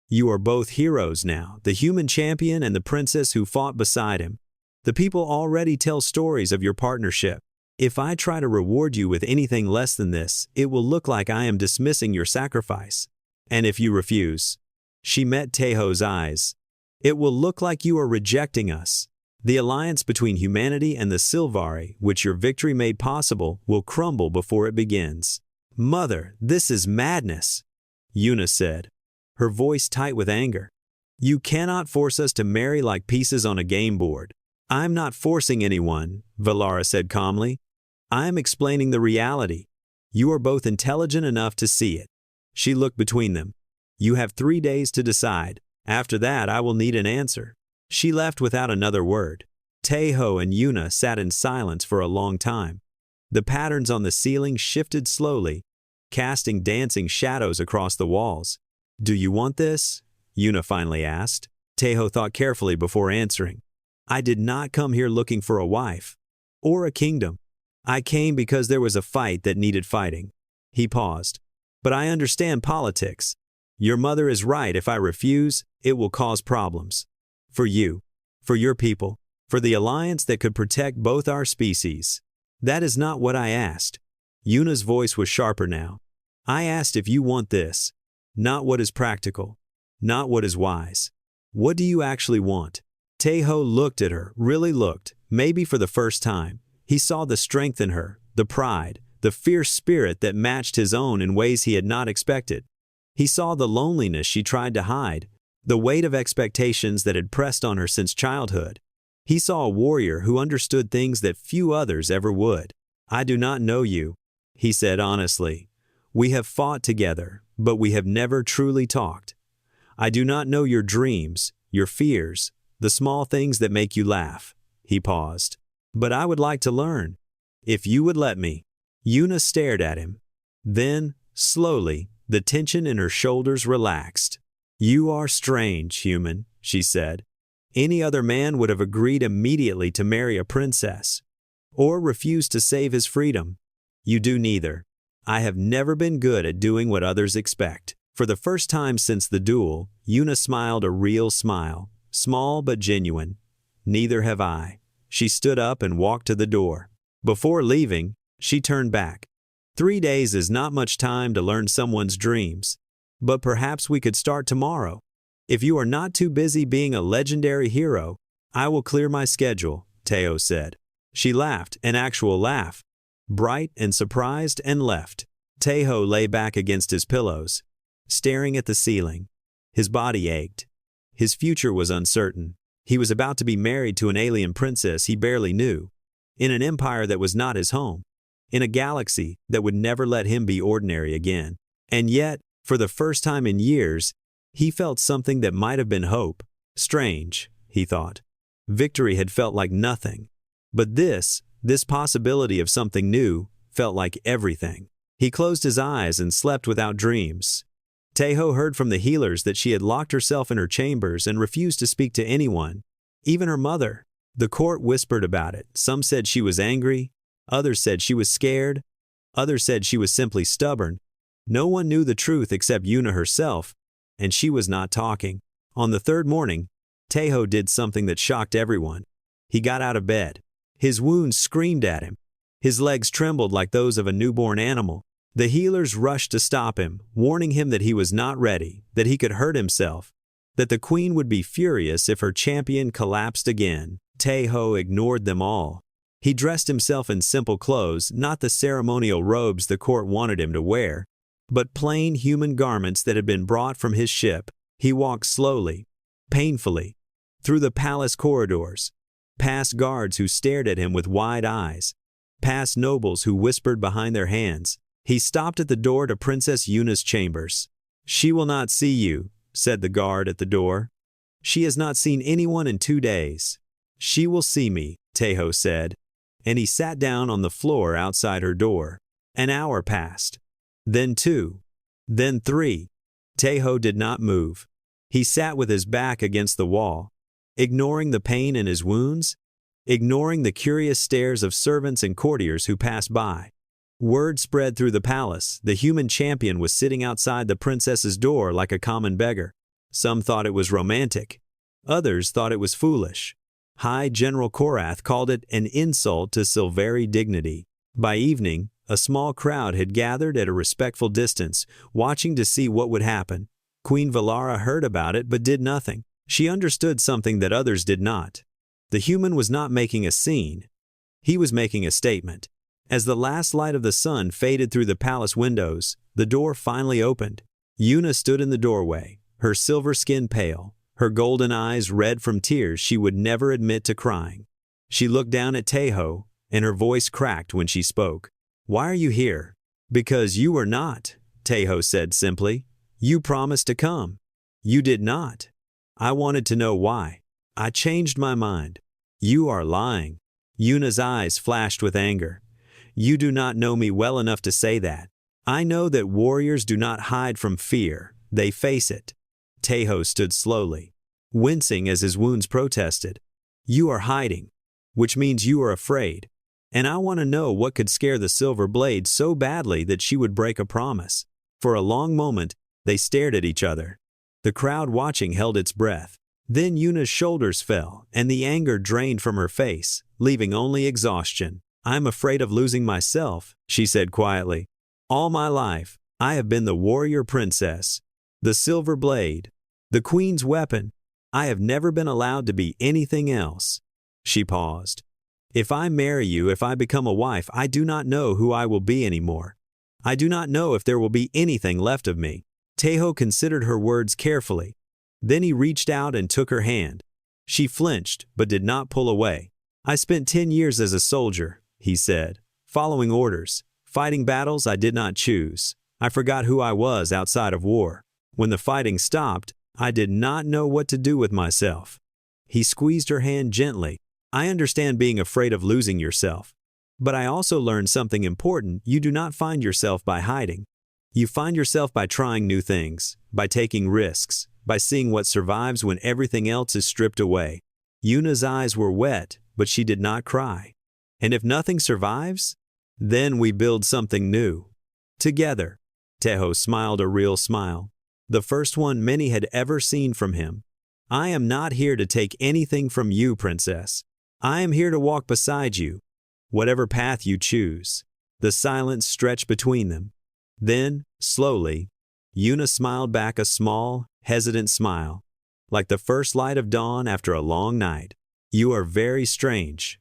"You are both heroes now, the human champion and the princess who fought beside him. The people already tell stories of your partnership. If I try to reward you with anything less than this, it will look like I am dismissing your sacrifice. And if you refuse," she met Taeho's eyes, "it will look like you are rejecting us. The alliance between humanity and the Sylvari, which your victory made possible, will crumble before it begins." "Mother, this is madness," Yuna said, her voice tight with anger. "You cannot force us to marry like pieces on a game board." "I'm not forcing anyone," Valara said calmly. "I am explaining the reality. You are both intelligent enough to see it." She looked between them. "You have 3 days to decide. After that, I will need an answer." She left without another word. Taeho and Yuna sat in silence for a long time. The patterns on the ceiling shifted slowly, casting dancing shadows across the walls. "Do you want this?" Yuna finally asked. Taeho thought carefully before answering. "I did not come here looking for a wife or a kingdom. I came because there was a fight that needed fighting." He paused. "But I understand politics. Your mother is right. If I refuse, it will cause problems. For you, for your people, for the alliance that could protect both our species. That is not what I asked." Yuna's voice was sharper now. "I asked if you want this. Not what is practical. Not what is wise. What do you actually want?" Taeho looked at her, really looked, maybe for the first time. He saw the strength in her, the pride, the fierce spirit that matched his own in ways he had not expected. He saw the loneliness she tried to hide, the weight of expectations that had pressed on her since childhood. He saw a warrior who understood things that few others ever would. "I do not know you," he said honestly. "We have fought together, but we have never truly talked. I do not know your dreams, your fears, the small things that make you laugh." He paused. "But I would like to learn. If you would let me." Yuna stared at him. Then, slowly, the tension in her shoulders relaxed. "You are strange, human," she said. "Any other man would have agreed immediately to marry a princess, or refused to save his freedom. You do neither. I have never been good at doing what others expect." For the first time since the duel, Yuna smiled a real smile, small but genuine. "Neither have I." She stood up and walked to the door. Before leaving, she turned back. 3 days is not much time to learn someone's dreams, but perhaps we could start tomorrow. If you are not too busy being a legendary hero, I will clear my schedule," Taeho said. She laughed, an actual laugh, bright and surprised, and left. Taeho lay back against his pillows, staring at the ceiling. His body ached. His future was uncertain. He was about to be married to an alien princess he barely knew, in an empire that was not his home, in a galaxy that would never let him be ordinary again. And yet, for the first time in years, he felt something that might have been hope. Strange, he thought. Victory had felt like nothing. But this possibility of something new, felt like everything. He closed his eyes and slept without dreams. Taeho heard from the healers that she had locked herself in her chambers and refused to speak to anyone, even her mother. The court whispered about it. Some said she was angry, others said she was scared, others said she was simply stubborn. No one knew the truth except Yuna herself, and she was not talking. On the third morning, Taeho did something that shocked everyone. He got out of bed. His wounds screamed at him. His legs trembled like those of a newborn animal. The healers rushed to stop him, warning him that he was not ready, that he could hurt himself, that the queen would be furious if her champion collapsed again. Taeho ignored them all. He dressed himself in simple clothes, not the ceremonial robes the court wanted him to wear, but plain human garments that had been brought from his ship. He walked slowly, painfully, through the palace corridors, past guards who stared at him with wide eyes, past nobles who whispered behind their hands. He stopped at the door to Princess Yuna's chambers. "She will not see you," said the guard at the door. "She has not seen anyone in 2 days." "She will see me," Taeho said, and he sat down on the floor outside her door. An hour passed. Then 2. Then 3. Taeho did not move. He sat with his back against the wall, ignoring the pain in his wounds, ignoring the curious stares of servants and courtiers who passed by. Word spread through the palace. The human champion was sitting outside the princess's door like a common beggar. Some thought it was romantic. Others thought it was foolish. High General Korath called it an insult to Sylvari dignity. By evening, a small crowd had gathered at a respectful distance, watching to see what would happen. Queen Valara heard about it but did nothing. She understood something that others did not. The human was not making a scene. He was making a statement. As the last light of the sun faded through the palace windows, the door finally opened. Yuna stood in the doorway, her silver skin pale, her golden eyes red from tears she would never admit to crying. She looked down at Taeho, and her voice cracked when she spoke. "Why are you here?" "Because you were not," Taeho said simply. "You promised to come." "You did not." "I wanted to know why." "I changed my mind." "You are lying." Yuna's eyes flashed with anger. "You do not know me well enough to say that. I know that warriors do not hide from fear, they face it." Taeho stood slowly, wincing as his wounds protested. "You are hiding, which means you are afraid. And I want to know what could scare the Silver Blade so badly that she would break a promise." For a long moment, they stared at each other. The crowd watching held its breath. Then Yuna's shoulders fell, and the anger drained from her face, leaving only exhaustion. "I'm afraid of losing myself," she said quietly. "All my life, I have been the warrior princess, the Silver Blade, the Queen's weapon. I have never been allowed to be anything else." She paused. "If I marry you, if I become a wife, I do not know who I will be anymore. I do not know if there will be anything left of me." Taeho considered her words carefully. Then he reached out and took her hand. She flinched, but did not pull away. "I spent 10 years as a soldier," he said, "following orders, fighting battles I did not choose. I forgot who I was outside of war. When the fighting stopped, I did not know what to do with myself." He squeezed her hand gently. "I understand being afraid of losing yourself. But I also learned something important. You do not find yourself by hiding. You find yourself by trying new things, by taking risks, by seeing what survives when everything else is stripped away." Yuna's eyes were wet, but she did not cry. "And if nothing survives, then we build something new. Together." Taeho smiled a real smile, the first one many had ever seen from him. "I am not here to take anything from you, princess. I am here to walk beside you, whatever path you choose." The silence stretched between them. Then, slowly, Yuna smiled back a small, hesitant smile, like the first light of dawn after a long night. "You are very strange.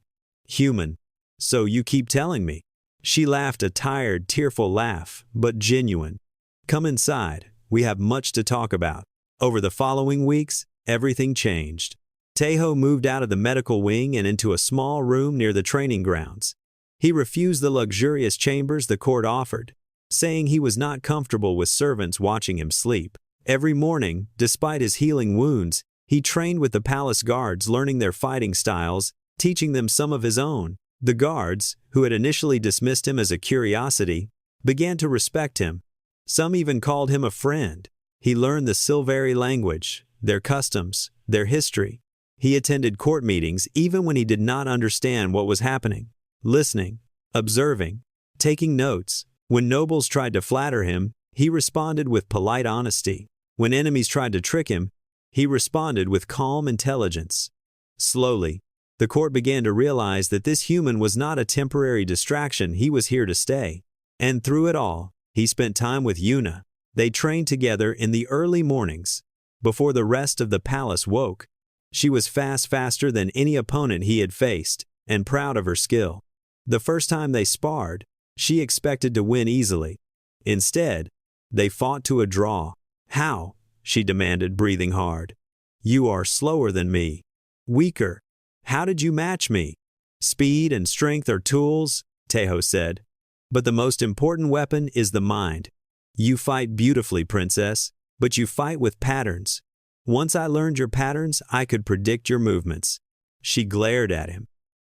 Human. So you keep telling me." She laughed a tired, tearful laugh, but genuine. "Come inside. We have much to talk about." Over the following weeks, everything changed. Taeho moved out of the medical wing and into a small room near the training grounds. He refused the luxurious chambers the court offered, saying he was not comfortable with servants watching him sleep. Every morning, despite his healing wounds, he trained with the palace guards, learning their fighting styles, teaching them some of his own. The guards, who had initially dismissed him as a curiosity, began to respect him. Some even called him a friend. He learned the Silvari language, their customs, their history. He attended court meetings even when he did not understand what was happening, listening, observing, taking notes. When nobles tried to flatter him, he responded with polite honesty. When enemies tried to trick him, he responded with calm intelligence. Slowly, the court began to realize that this human was not a temporary distraction. He was here to stay. And through it all, he spent time with Yuna. They trained together in the early mornings, before the rest of the palace woke. She was faster than any opponent he had faced, and proud of her skill. The first time they sparred, she expected to win easily. Instead, they fought to a draw. "How?" she demanded, breathing hard. "You are slower than me. Weaker. How did you match me?" "Speed and strength are tools," Taeho said. "But the most important weapon is the mind. You fight beautifully, princess, but you fight with patterns. Once I learned your patterns, I could predict your movements." She glared at him.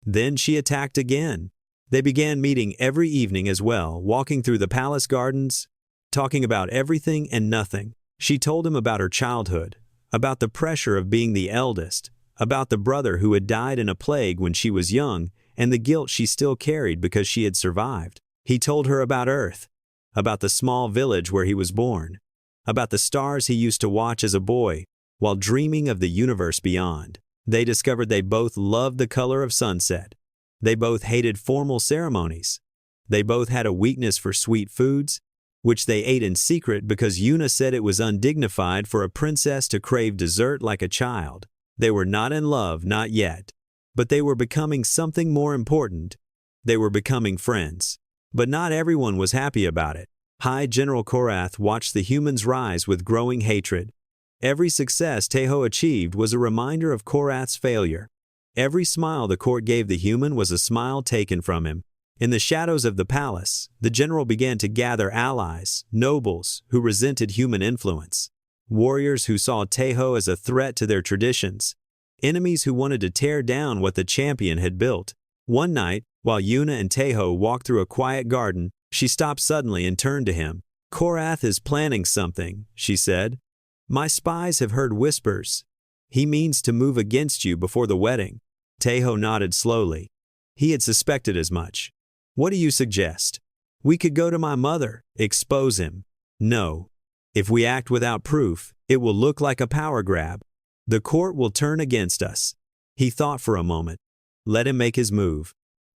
Then she attacked again. They began meeting every evening as well, walking through the palace gardens, talking about everything and nothing. She told him about her childhood, about the pressure of being the eldest, about the brother who had died in a plague when she was young, and the guilt she still carried because she had survived. He told her about Earth, about the small village where he was born, about the stars he used to watch as a boy, while dreaming of the universe beyond. They discovered they both loved the color of sunset. They both hated formal ceremonies. They both had a weakness for sweet foods, which they ate in secret because Yuna said it was undignified for a princess to crave dessert like a child. They were not in love, not yet. But they were becoming something more important. They were becoming friends. But not everyone was happy about it. High General Korath watched the humans rise with growing hatred. Every success Teho achieved was a reminder of Korath's failure. Every smile the court gave the human was a smile taken from him. In the shadows of the palace, the general began to gather allies, nobles who resented human influence, warriors who saw Teho as a threat to their traditions, enemies who wanted to tear down what the champion had built. One night, while Yuna and Teho walked through a quiet garden, she stopped suddenly and turned to him. "Korath is planning something," she said. "My spies have heard whispers. He means to move against you before the wedding." Teho nodded slowly. He had suspected as much. "What do you suggest?" "We could go to my mother, expose him." "No. If we act without proof, it will look like a power grab. The court will turn against us." He thought for a moment. "Let him make his move.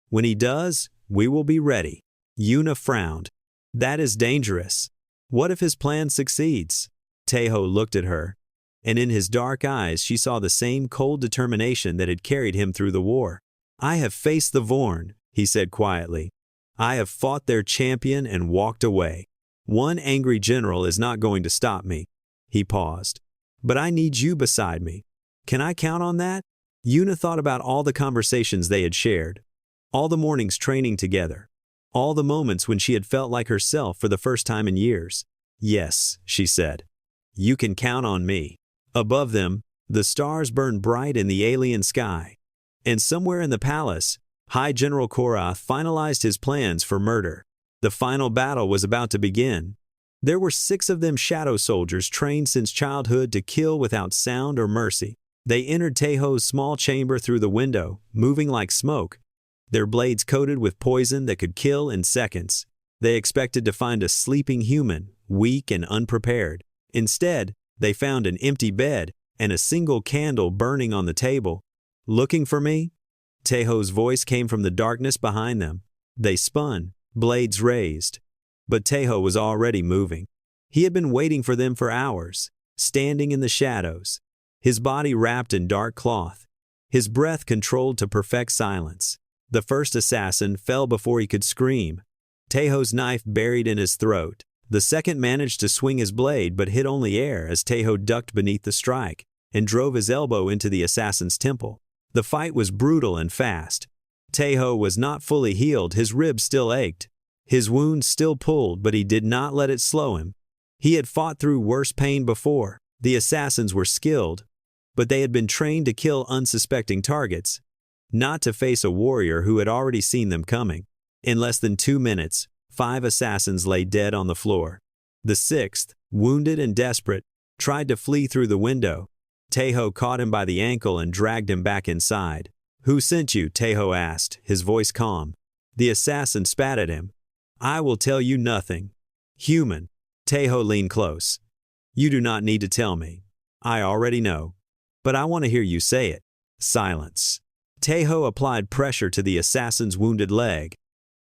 When he does, we will be ready." Yuna frowned. "That is dangerous. What if his plan succeeds?" Teho looked at her, and in his dark eyes she saw the same cold determination that had carried him through the war. "I have faced the Vorn," he said quietly. "I have fought their champion and walked away. One angry general is not going to stop me." He paused. "But I need you beside me. Can I count on that?" Yuna thought about all the conversations they had shared, all the mornings training together, all the moments when she had felt like herself for the first time in years. "Yes," she said. "You can count on me." Above them, the stars burned bright in the alien sky. And somewhere in the palace, High General Korath finalized his plans for murder. The final battle was about to begin. There were 6 of them shadow soldiers trained since childhood to kill without sound or mercy. They entered Teho's small chamber through the window, moving like smoke, their blades coated with poison that could kill in seconds. They expected to find a sleeping human, weak and unprepared. Instead, they found an empty bed and a single candle burning on the table. "Looking for me?" Teho's voice came from the darkness behind them. They spun, blades raised. But Teho was already moving. He had been waiting for them for hours, standing in the shadows, his body wrapped in dark cloth, his breath controlled to perfect silence. The first assassin fell before he could scream, Teho's knife buried in his throat. The second managed to swing his blade but hit only air as Teho ducked beneath the strike and drove his elbow into the assassin's temple. The fight was brutal and fast. Teho was not fully healed, his ribs still ached. His wounds still pulled, but he did not let it slow him. He had fought through worse pain before. The assassins were skilled, but they had been trained to kill unsuspecting targets, not to face a warrior who had already seen them coming. In less than 2 minutes, 5 assassins lay dead on the floor. The 6th, wounded and desperate, tried to flee through the window. Teho caught him by the ankle and dragged him back inside. "Who sent you?" Teho asked, his voice calm. The assassin spat at him. "I will tell you nothing." "Human." Teho leaned close. "You do not need to tell me. I already know. But I want to hear you say it." Silence. Teho applied pressure to the assassin's wounded leg.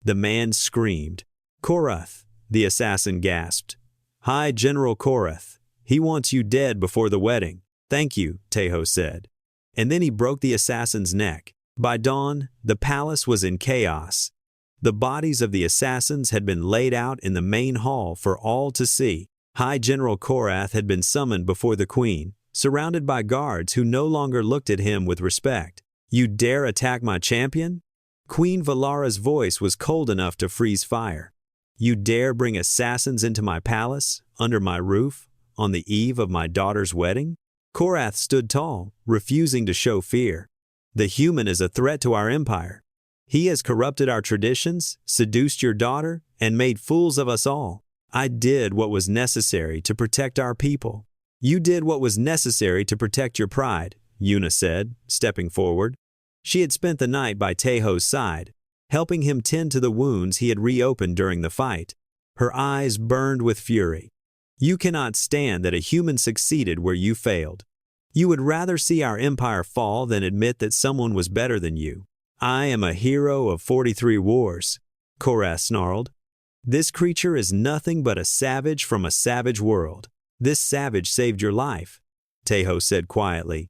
The man screamed. "Korath," the assassin gasped. "High General Korath. He wants you dead before the wedding." "Thank you," Teho said. And then he broke the assassin's neck. By dawn, the palace was in chaos. The bodies of the assassins had been laid out in the main hall for all to see. High General Korath had been summoned before the queen, surrounded by guards who no longer looked at him with respect. "You dare attack my champion?" Queen Valara's voice was cold enough to freeze fire. "You dare bring assassins into my palace, under my roof, on the eve of my daughter's wedding?" Korath stood tall, refusing to show fear. "The human is a threat to our empire. He has corrupted our traditions, seduced your daughter, and made fools of us all. I did what was necessary to protect our people." "You did what was necessary to protect your pride," Yuna said, stepping forward. She had spent the night by Teho's side, helping him tend to the wounds he had reopened during the fight. Her eyes burned with fury. "You cannot stand that a human succeeded where you failed. You would rather see our empire fall than admit that someone was better than you. I am a hero of 43 wars. Korath snarled. This creature is nothing but a savage from a savage world. This savage saved your life, Teho said quietly.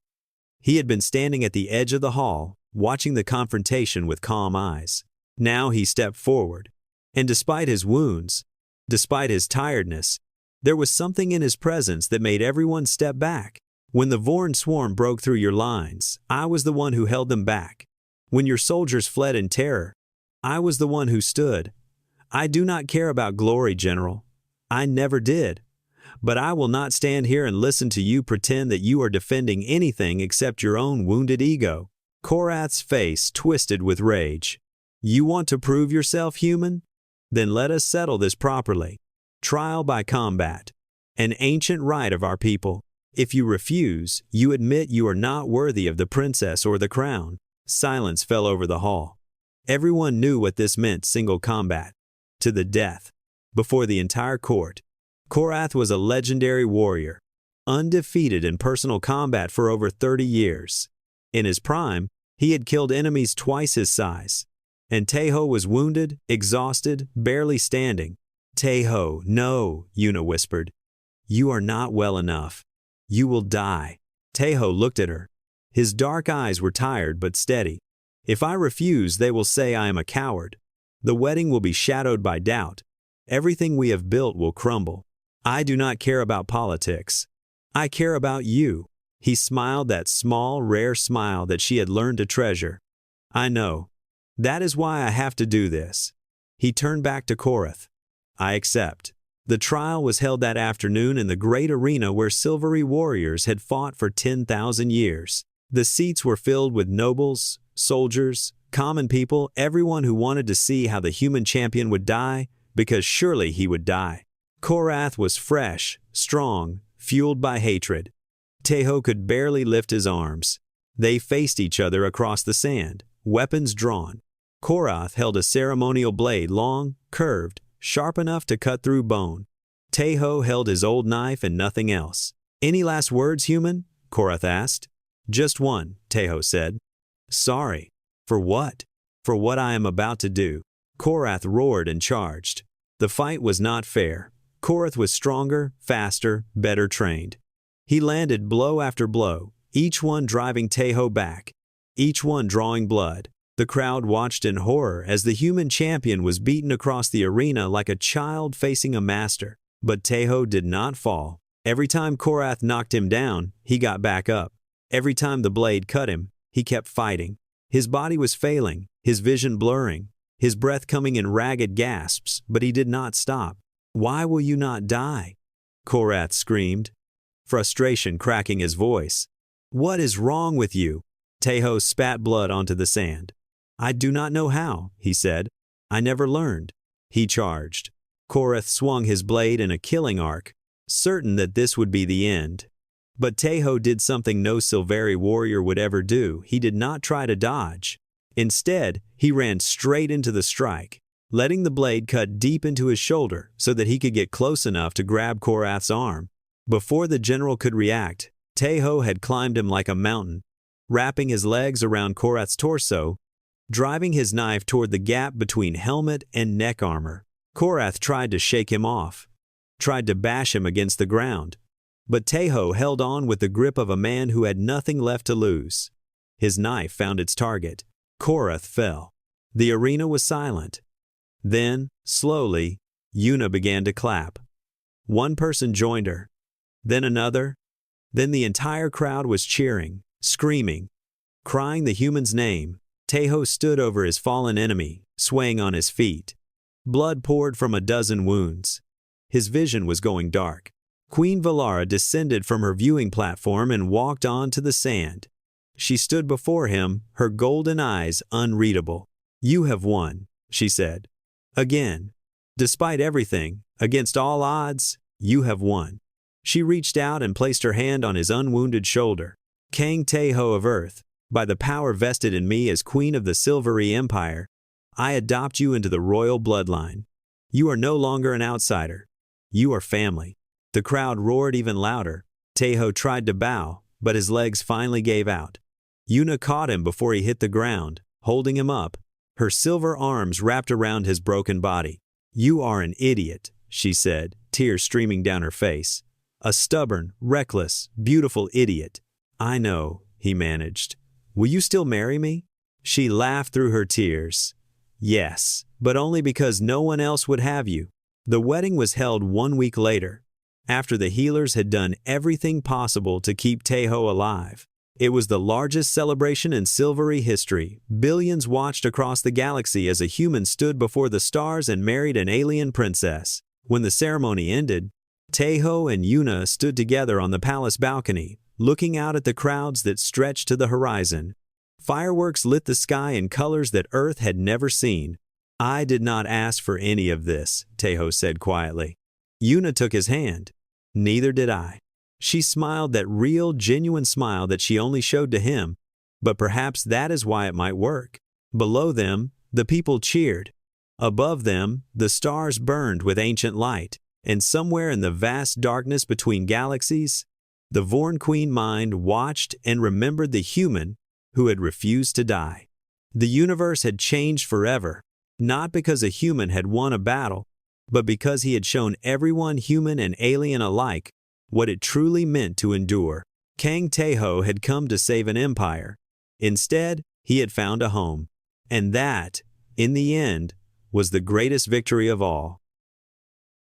He had been standing at the edge of the hall, watching the confrontation with calm eyes. Now he stepped forward. And despite his wounds, despite his tiredness, there was something in his presence that made everyone step back. When the Vorn swarm broke through your lines, I was the one who held them back. When your soldiers fled in terror, I was the one who stood. I do not care about glory, General. I never did. But I will not stand here and listen to you pretend that you are defending anything except your own wounded ego. Korath's face twisted with rage. You want to prove yourself human? Then let us settle this properly. Trial by combat. An ancient right of our people. If you refuse, you admit you are not worthy of the princess or the crown. Silence fell over the hall. Everyone knew what this meant: single combat. To the death. Before the entire court. Korath was a legendary warrior, undefeated in personal combat for over 30 years. In his prime, he had killed enemies twice his size. And Teho was wounded, exhausted, barely standing. Teho, no, Yuna whispered. You are not well enough. You will die. Teho looked at her. His dark eyes were tired but steady. If I refuse, they will say I am a coward. The wedding will be shadowed by doubt. Everything we have built will crumble. I do not care about politics. I care about you. He smiled that small, rare smile that she had learned to treasure. I know. That is why I have to do this. He turned back to Korath. I accept. The trial was held that afternoon in the great arena where silvery warriors had fought for 10,000 years. The seats were filled with nobles, soldiers, common people, everyone who wanted to see how the human champion would die, because surely he would die. Korath was fresh, strong, fueled by hatred. Teho could barely lift his arms. They faced each other across the sand, weapons drawn. Korath held a ceremonial blade, long, curved, sharp enough to cut through bone. Teho held his old knife and nothing else. Any last words, human? Korath asked. Just one, Teho said. Sorry. For what? For what I am about to do. Korath roared and charged. The fight was not fair. Korath was stronger, faster, better trained. He landed blow after blow, each one driving Teho back, each one drawing blood. The crowd watched in horror as the human champion was beaten across the arena like a child facing a master. But Teho did not fall. Every time Korath knocked him down, he got back up. Every time the blade cut him, he kept fighting. His body was failing, his vision blurring, his breath coming in ragged gasps, but he did not stop. Why will you not die? Korath screamed, frustration cracking his voice. What is wrong with you? Teho spat blood onto the sand. I do not know how, he said. I never learned. He charged. Korath swung his blade in a killing arc, certain that this would be the end. But Teho did something no Silvari warrior would ever do. He did not try to dodge. Instead, he ran straight into the strike, letting the blade cut deep into his shoulder so that he could get close enough to grab Korath's arm. Before the general could react, Teho had climbed him like a mountain, wrapping his legs around Korath's torso, driving his knife toward the gap between helmet and neck armor. Korath tried to shake him off, tried to bash him against the ground. But Teho held on with the grip of a man who had nothing left to lose. His knife found its target. Korath fell. The arena was silent. Then, slowly, Yuna began to clap. One person joined her. Then another. Then the entire crowd was cheering, screaming, crying the human's name. Teho stood over his fallen enemy, swaying on his feet. Blood poured from a dozen wounds. His vision was going dark. Queen Valara descended from her viewing platform and walked on to the sand. She stood before him, her golden eyes unreadable. You have won, she said. Again. Despite everything, against all odds, you have won. She reached out and placed her hand on his unwounded shoulder. Kang Teho of Earth, by the power vested in me as Queen of the Silvery Empire, I adopt you into the royal bloodline. You are no longer an outsider. You are family. The crowd roared even louder. Teho tried to bow, but his legs finally gave out. Yuna caught him before he hit the ground, holding him up, her silver arms wrapped around his broken body. "You are an idiot," she said, tears streaming down her face. "A stubborn, reckless, beautiful idiot." "I know," he managed. "Will you still marry me?" She laughed through her tears. "Yes, but only because no one else would have you." The wedding was held 1 week later, after the healers had done everything possible to keep Taeho alive. It was the largest celebration in Silvery history. Billions watched across the galaxy as a human stood before the stars and married an alien princess. When the ceremony ended, Taeho and Yuna stood together on the palace balcony, looking out at the crowds that stretched to the horizon. Fireworks lit the sky in colors that Earth had never seen. "I did not ask for any of this," Taeho said quietly. Yuna took his hand. "Neither did I." She smiled, that real, genuine smile that she only showed to him, but perhaps that is why it might work. Below them, the people cheered. Above them, the stars burned with ancient light, and somewhere in the vast darkness between galaxies, the Vorn Queen mind watched and remembered the human who had refused to die. The universe had changed forever, not because a human had won a battle, but because he had shown everyone, human and alien alike, what it truly meant to endure. Kang Taeho had come to save an empire. Instead, he had found a home. And that, in the end, was the greatest victory of all.